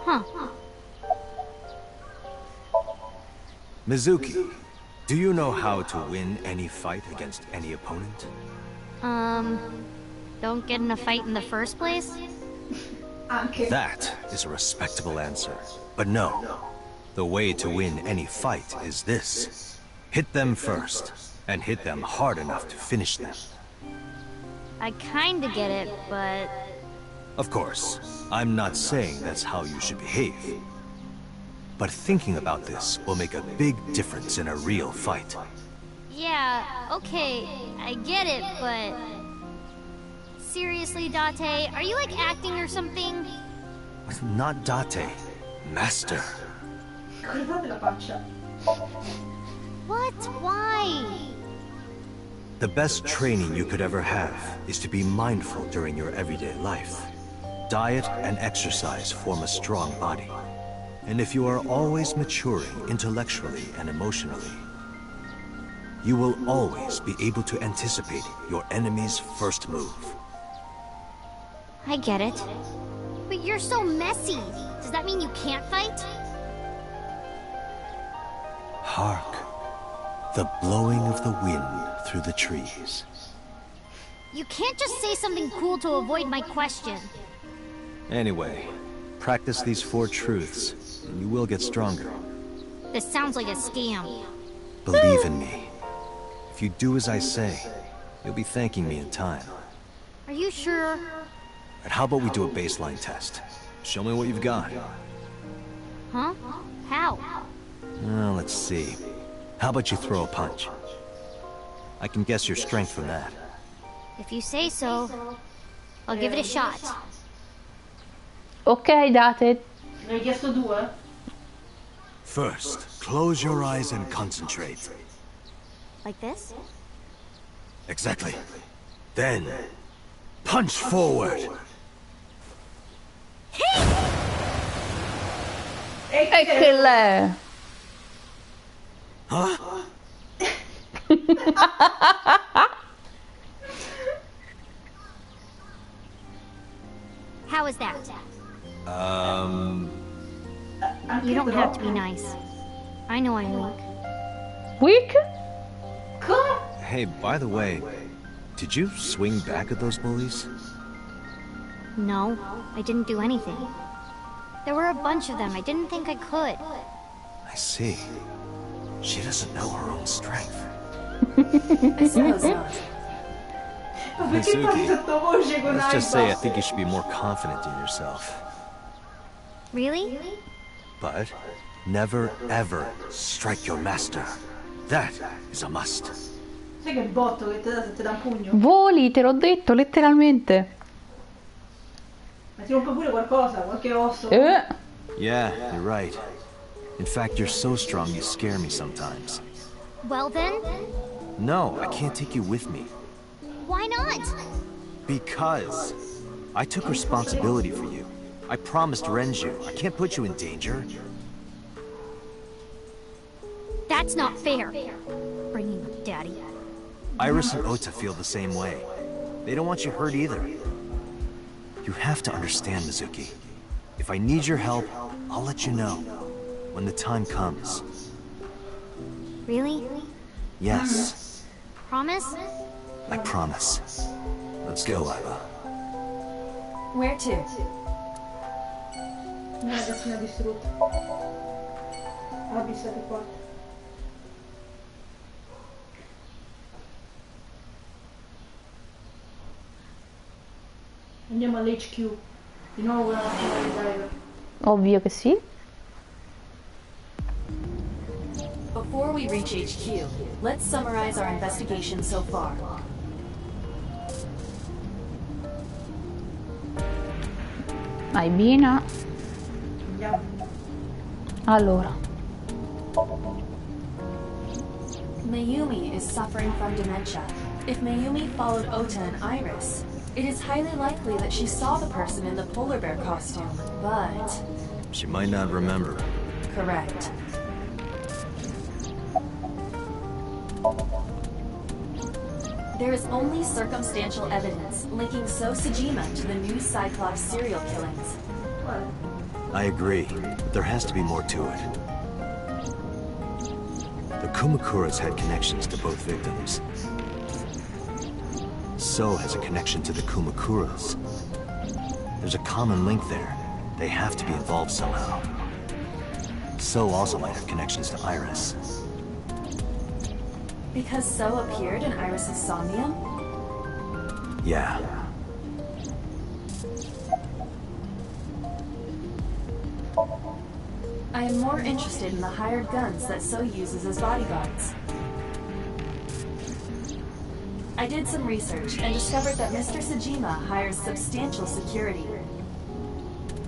Huh. Mizuki, do you know how to win any fight against any opponent? Don't get in a fight in the first place? That is a respectable answer. But no. The way to win any fight is this. Hit them first, and hit them hard enough to finish them. I kinda get it, but... Of course, I'm not saying that's how you should behave. But thinking about this will make a big difference in a real fight. Yeah, okay, I get it, but... Seriously, Date, are you like acting or something? Not Date, Master. What? Why? The best training you could ever have is to be mindful during your everyday life. Diet and exercise form a strong body. And if you are always maturing intellectually and emotionally, you will always be able to anticipate your enemy's first move. I get it. But you're so messy. Does that mean you can't fight? Hark, the blowing of the wind through the trees. You can't just say something cool to avoid my question. Anyway, practice these 4 truths, and you will get stronger. This sounds like a scam. Believe in me. If you do as I say, you'll be thanking me in time. Are you sure? And how about we do a baseline test? Show me what you've got. Huh? How? Well, let's see. How about you throw a punch? I can guess your strength from that. If you say so, I'll give it a shot. Ok, Date. Ne hai chiesto 2? First, close your eyes and concentrate. Like this? Exactly. Then, punch forward. Eccole! Huh? How is that? You don't have to be nice. I know I'm weak. Weak? Hey, by the way, did you swing back at those bullies? No, I didn't do anything. There were a bunch of them. I didn't think I could. I see. She doesn't know her own strength. I suppose not. Mizuki, let's just say I think you should be more confident in yourself. Really? But never ever strike your master. That is a must. Sai che botto che ti dà se ti dà un pugno? Voli, te l'ho detto, letteralmente. Ma ti rompe pure qualcosa, qualche osso. Yeah, you're right. In fact, you're so strong you scare me sometimes. Well then, No, I can't take you with me. why not? Because I took responsibility for you. I promised Renju. I can't put you in danger. That's not fair. Bringing up Daddy. Iris and Ota feel the same way. They don't want you hurt either. You have to understand, Mizuki. If I need your help, I'll let you know. When the time comes. Really? Yes. Promise? I promise. Let's go, Lila. Where to? Una ragazzina distrutta. Abissati qua. Andiamo all'HQ. Di nuovo una macchina di driver. Ovvio che sì. Before we reach HQ, let's summarize our investigation so far. Vai Bina. Andiamo. Allora. Mayumi is suffering from dementia. If Mayumi followed Ota and Iris, it is highly likely that she saw the person in the polar bear costume, but... She might not remember. Correct. There is only circumstantial evidence linking Succedono to the new Cyclops serial killings. I agree, but there has to be more to it. The Kumakuras had connections to both victims. So has a connection to the Kumakuras. There's a common link there. They have to be involved somehow. So also might have connections to Iris. Because So appeared in Iris's Somnium? Yeah. I am more interested in the hired guns that So uses as bodyguards. I did some research and discovered that Mr. Sajima hires substantial security.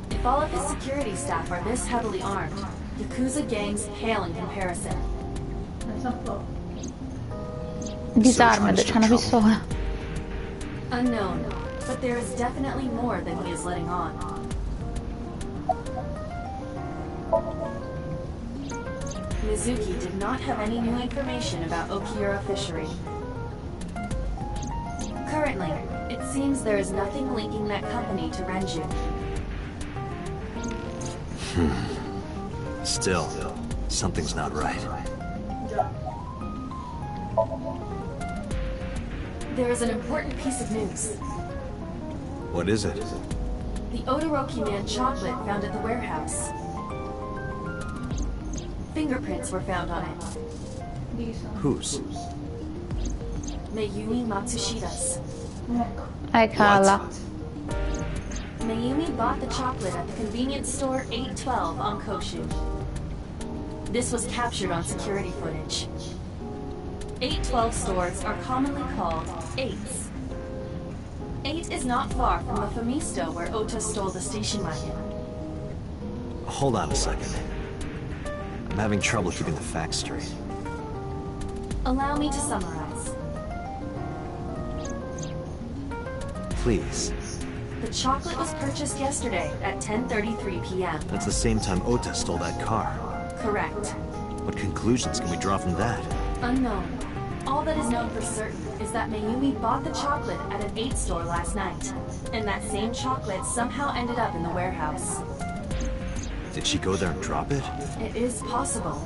If all of his security staff are this heavily armed, Yakuza gangs pale in comparison. Disarmed, c'è una pistola. Unknown, but there is definitely more than he is letting on. Mizuki did not have any new information about Okiura Fishery. Currently, it seems there is nothing linking that company to Renju. Still, something's not right. There is an important piece of news. What is it? The Odoroki Man chocolate found at the warehouse. Fingerprints were found on it. Whose? Mayumi Matsushida's. Cala. Mayumi bought the chocolate at the convenience store 812 on Koshu. This was captured on security footage. 812 stores are commonly called 8s. 8 is not far from the Famisto where Ota stole the station wagon. Hold on a second. I'm having trouble keeping the facts straight. Allow me to summarize. Please. The chocolate was purchased yesterday at 10:33 p.m. That's the same time Ota stole that car. Correct. What conclusions can we draw from that? Unknown. All that is known for certain is that Mayumi bought the chocolate at an 8 store last night, and that same chocolate somehow ended up in the warehouse. Did she go there and drop it? It is possible.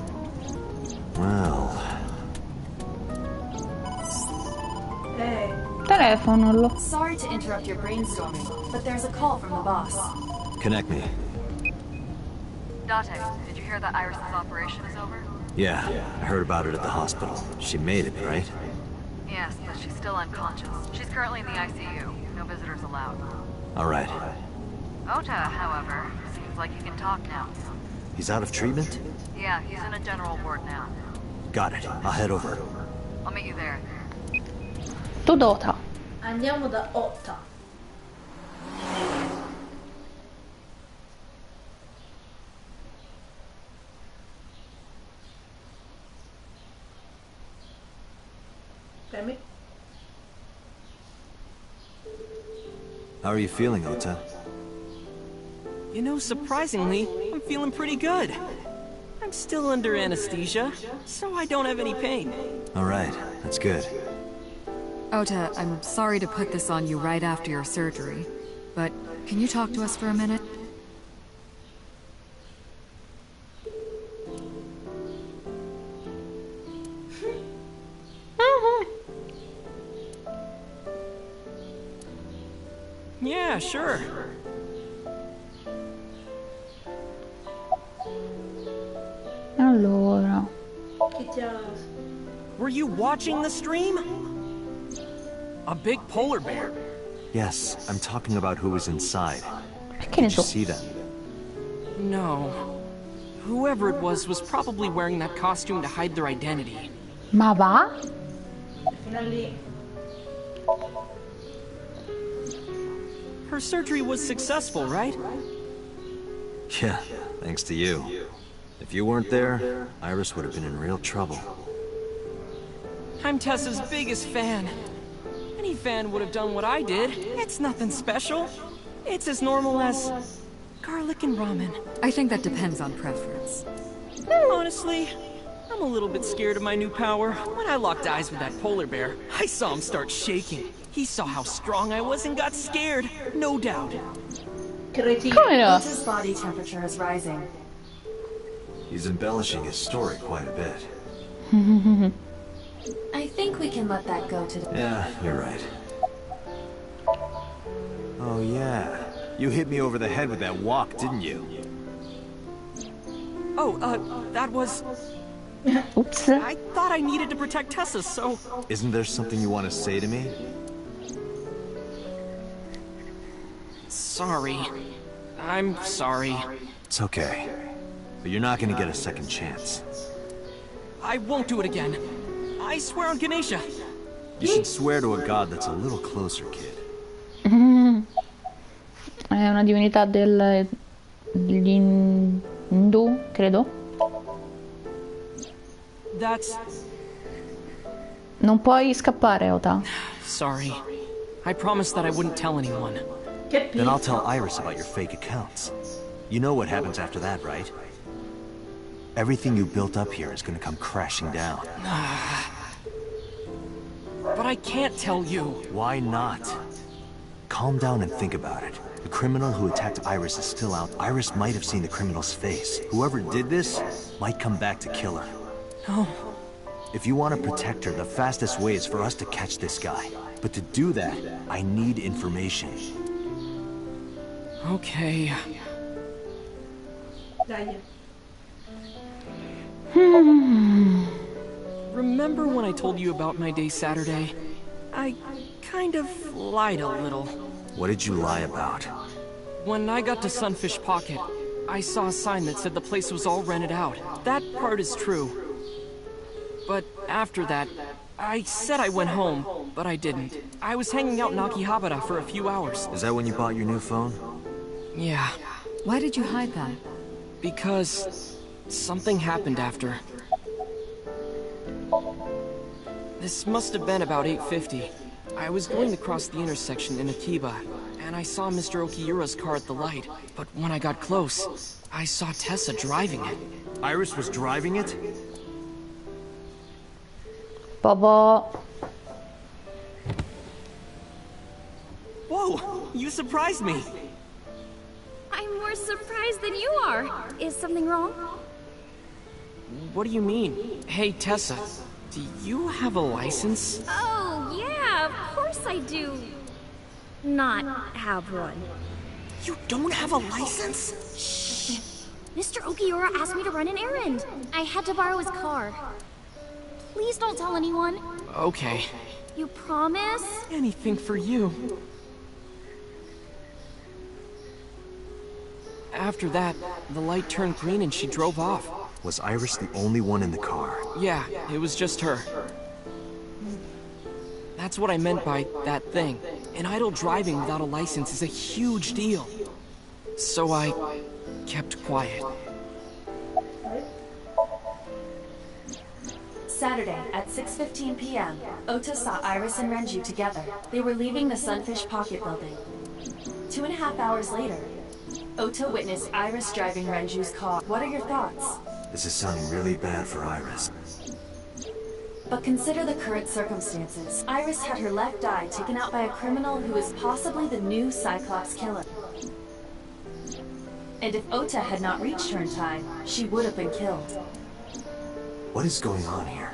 Well... Hey. Telefono. Sorry to interrupt your brainstorming, but there's a call from the boss. Connect me. Date, did you hear that Iris's operation is over? Yeah, I heard about it at the hospital. She made it, right? Yes, but she's still unconscious. She's currently in the ICU. No visitors allowed. All right. Ota, however, seems like he can talk now. He's out of treatment? Yeah, he's in a general ward now. Got it. I'll head over. I'll meet you there. Tu Dota. Andiamo da Ota. How are you feeling, Ota? You know, surprisingly, I'm feeling pretty good. I'm still under anesthesia, so I don't have any pain. All right, that's good. Ota, I'm sorry to put this on you right after your surgery, but can you talk to us for a minute? Yeah, sure. Allora. Che ti ha... Were you watching the stream? A big polar bear. Yes, I'm talking about who was inside. Che ne Did you so? see them? No. Whoever it was probably wearing that costume to hide their identity. Ma va? Fino a lì. Her surgery was successful, right? Yeah, thanks to you. If you weren't there, Iris would have been in real trouble. I'm Tessa's biggest fan. Any fan would have done what I did. It's nothing special. It's as normal as garlic and ramen. I think that depends on preference. Honestly, I'm a little bit scared of my new power. When I locked eyes with that polar bear, I saw him start shaking. He saw how strong I was and got scared, no doubt. Come Ota's body temperature is rising. He's embellishing his story quite a bit. I think we can let that go today. Yeah, you're right. Oh yeah, you hit me over the head with that walk, didn't you? Oh, that was... Oops. I thought I needed to protect Tessa, so... Isn't there something you want to say to me? Sorry. I'm sorry. It's okay. But you're not gonna get a second chance. I won't do it again. I swear on Ganesha. You should swear to a god that's a little closer, kid. È una divinità degli Hindu, credo. That's... Non puoi scappare, Ota. Sorry. I promised that I wouldn't tell anyone. Then I'll tell Iris about your fake accounts. You know what happens after that, right? Everything you built up here is gonna come crashing down. But I can't tell you. Why not? Calm down and think about it. The criminal who attacked Iris is still out. Iris might have seen the criminal's face. Whoever did this might come back to kill her. No. If you want to protect her, the fastest way is for us to catch this guy. But to do that, I need information. Okay. Dai. Remember when I told you about my day Saturday? I kind of lied a little. What did you lie about? When I got to Sunfish Pocket, I saw a sign that said the place was all rented out. That part is true. But after that, I said I went home, but I didn't. I was hanging out in Akihabara for a few hours. Is that when you bought your new phone? Yeah. Why did you hide that? Because something happened after. This must have been about 8:50. I was going to cross the intersection in Akiba, and I saw Mr. Okiura's car at the light. But when I got close, I saw Tessa driving it. Iris was driving it? Bobo. Whoa! You surprised me! I'm more surprised than you are. Is something wrong? What do you mean? Hey, Tessa, do you have a license? Oh, yeah, of course I do. Not have one. You don't have a license? Shh. Mr. Okiura asked me to run an errand. I had to borrow his car. Please don't tell anyone. Okay. You promise? Anything for you. After that, the light turned green and she drove off. Was Iris the only one in the car? Yeah, it was just her. That's what I meant by that thing. An idle driving without a license is a huge deal. So I kept quiet. Saturday at 6:15 p.m., Ota saw Iris and Renju together. They were leaving the Sunfish Pocket building. 2.5 hours later, Ota witnessed Iris driving Renju's car. What are your thoughts? This is sounding really bad for Iris. But consider the current circumstances. Iris had her left eye taken out by a criminal who is possibly the new Cyclops killer. And if Ota had not reached her in time, she would have been killed. What is going on here?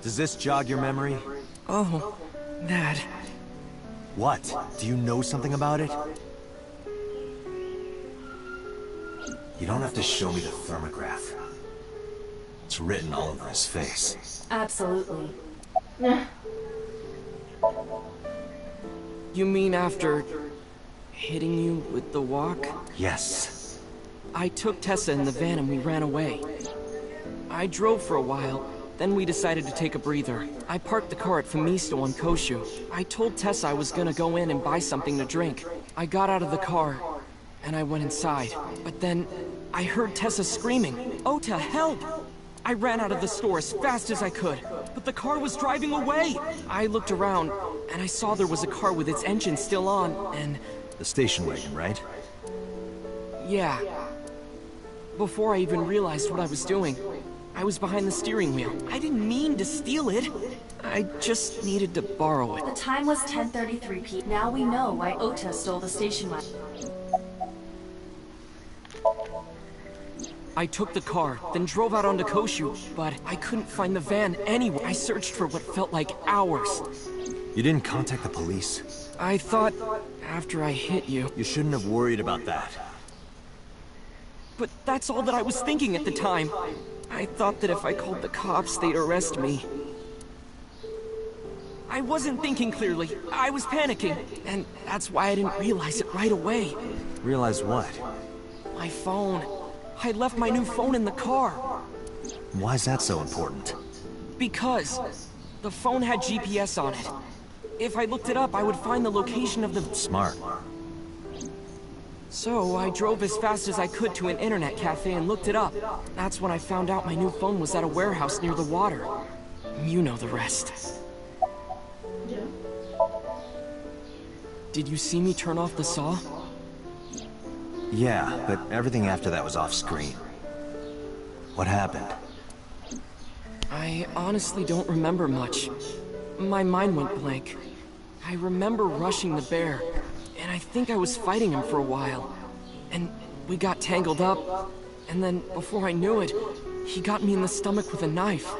Does this jog your memory? Oh, that. What? Do you know something about it? You don't have to show me the thermograph. It's written all over his face. Absolutely. You mean after hitting you with the walk? Yes. I took Tessa in the van and we ran away. I drove for a while, then we decided to take a breather. I parked the car at Femisto on Koshu. I told Tessa I was gonna go in and buy something to drink. I got out of the car, and I went inside. But then, I heard Tessa screaming, "Ota, help!" I ran out of the store as fast as I could, but the car was driving away! I looked around, and I saw there was a car with its engine still on, and... The station wagon, right? Yeah. Before I even realized what I was doing, I was behind the steering wheel. I didn't mean to steal it. I just needed to borrow it. The time was 10:33 p.m. Now we know why Ota stole the station wagon. I took the car, then drove out onto Koshu, but I couldn't find the van anywhere. I searched for what felt like hours. You didn't contact the police? I thought, after I hit you... You shouldn't have worried about that. But that's all that I was thinking at the time. I thought that if I called the cops, they'd arrest me. I wasn't thinking clearly. I was panicking, and that's why I didn't realize it right away. Realize what? My phone. I left my new phone in the car. Why's that so important? Because the phone had GPS on it. If I looked it up, I would find the location of the... Smart. So I drove as fast as I could to an internet cafe and looked it up. That's when I found out my new phone was at a warehouse near the water. You know the rest. Yeah. Did you see me turn off the saw? Yeah, but everything after that was off screen. What happened? I honestly don't remember much. My mind went blank. I remember rushing the bear, and I think I was fighting him for a while. And we got tangled up, and then before I knew it, he got me in the stomach with a knife.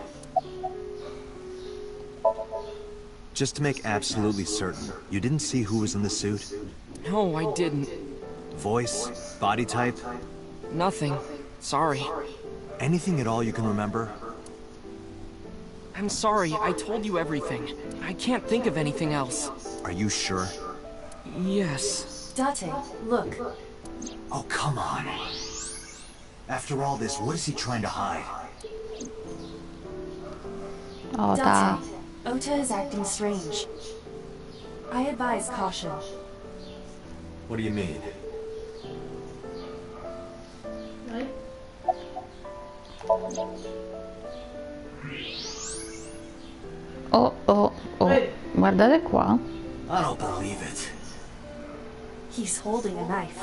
Just to make absolutely certain, you didn't see who was in the suit? No, I didn't. Voice? Body type? Nothing. Sorry. Anything at all you can remember? I'm sorry, I told you everything. I can't think of anything else. Are you sure? Yes. Date, look. Oh, come on. After all this, what is he trying to hide? Ota. Ota is acting strange. I advise caution. What do you mean? Oh, oh, oh. Guardate qua. I don't believe it. He's holding a knife.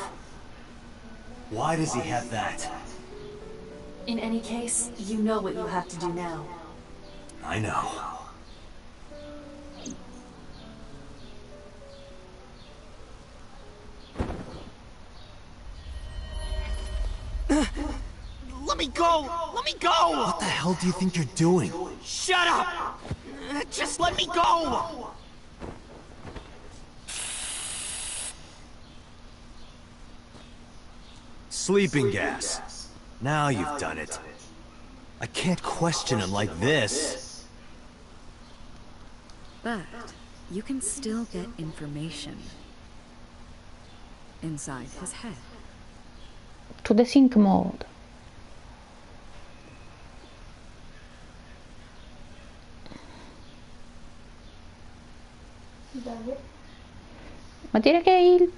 Why does he have that? In any case, you know what you have to do now. I know. Let me go! Let me go! What the hell do you think you're doing? Shut up! Just let me go! Sleeping gas. Now you've done it. I can't question him like this. But you can still get information inside his head. To the sync mode. Ma direi che è il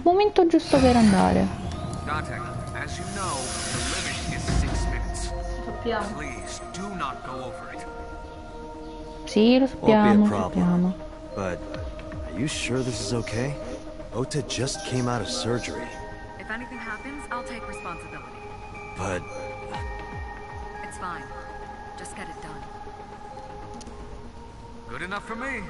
momento giusto per andare. Dante, as you know, the limit is 6 minutes. Please, do not go over it. Sì, lo Won't sappiamo, be a lo problem. sappiamo. But are you sure this is okay? Ota just came out of surgery. If anything happens, I'll take responsibility. But It's fine. Just get it done. Good enough for me.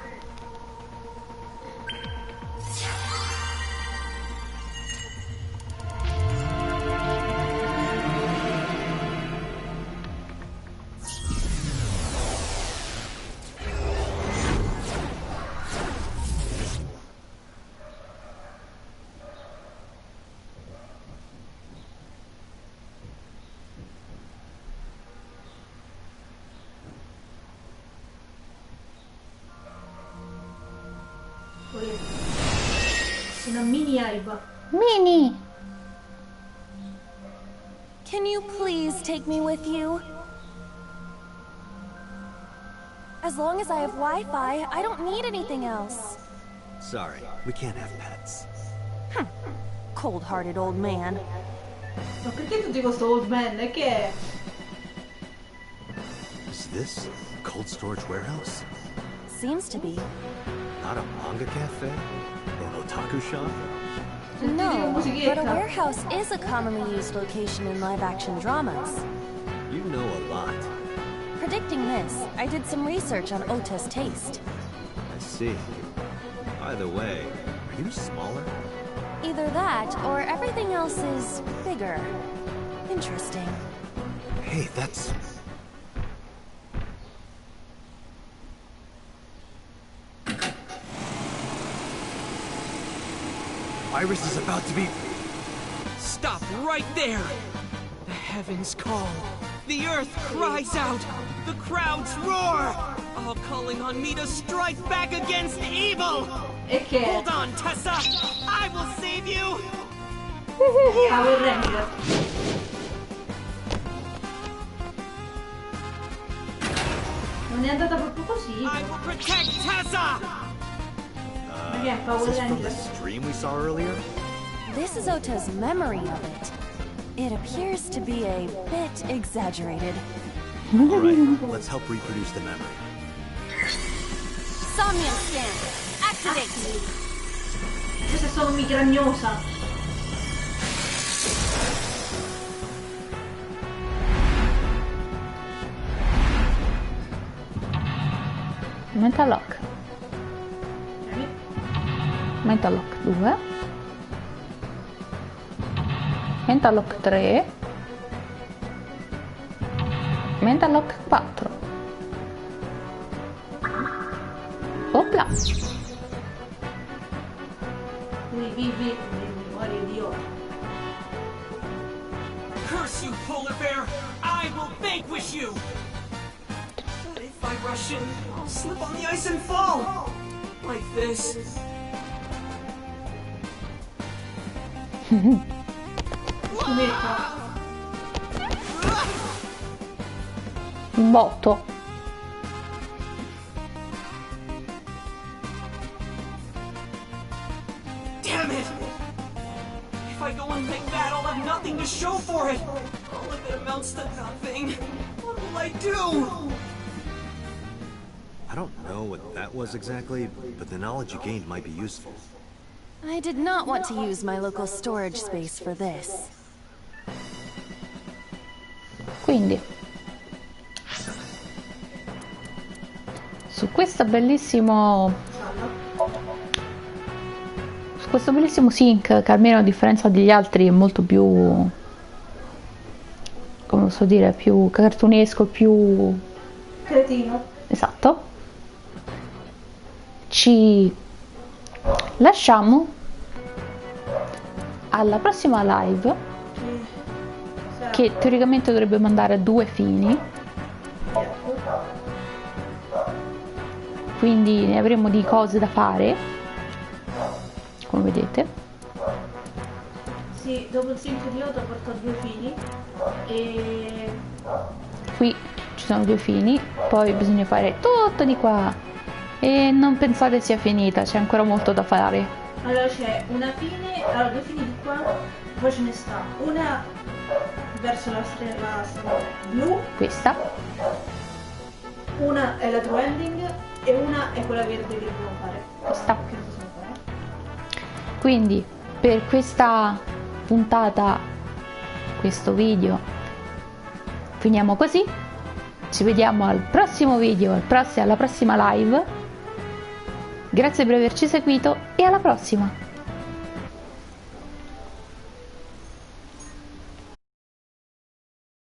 mini Aiba. Mini! Can you please take me with you? As long as I have Wi-Fi, I don't need anything else. Sorry, we can't have pets. Cold-hearted old man. Ma perché tutti questo old man? Che è? Is this a cold storage warehouse? Seems to be. Not a manga cafe? Or an otaku shop? No, but a warehouse is a commonly used location in live-action dramas. You know a lot. Predicting this, I did some research on Ota's taste. I see. By the way, are you smaller? Either that, or everything else is bigger. Interesting. Hey, that's... Iris is about to be... Stop right there! The heavens call. The earth cries out. The crowds roar. All calling on me to strike back against evil. Hold on, Tessa. I will save you. Power Ranger. Non è andata proprio così? I will protect Tessa. Ma che è Power Is this from the Ranger? stream we saw earlier? This is Ota's memory of it. It appears to be a bit exaggerated. Alright, let's help reproduce the memory. Somnium scan. Activate. Questa sono migragnosa. Mental lock. Mental lock 2. Mental lock 3. Mental lock 4. Opla. Vivi, memoria di ora. Curse you, polar bear! I will vanquish you! But if I rush in, I'll slip on the ice and fall! Like this. Un botto. Damn it! If I go in like that, I'll have nothing to show for it! All of it amounts to nothing. What will I do? I don't know what that was exactly, but the knowledge you gained might be useful. I did not want to use my local storage space for this. Quindi su questo bellissimo sync, che almeno a differenza degli altri è molto più, come posso dire, più cartunesco, più Cretino. esatto, ci lasciamo alla prossima live, che teoricamente dovrebbe mandare a 2 fini, quindi ne avremo di cose da fare, come vedete. Sì, dopo il sync di Oto porto a 2 fili e... Qui ci sono 2 fini, poi bisogna fare tutto di qua e non pensate sia finita, c'è ancora molto da fare. Allora c'è una fine, allora 2 fili di qua, poi ce ne sta una verso la strada blu, Questa, una è la true ending e una è quella verde che dobbiamo fare. questa. Che non possiamo fare. Quindi per questa puntata, questo video, finiamo così. Ci vediamo al prossimo video, alla prossima live. Grazie per averci seguito e alla prossima!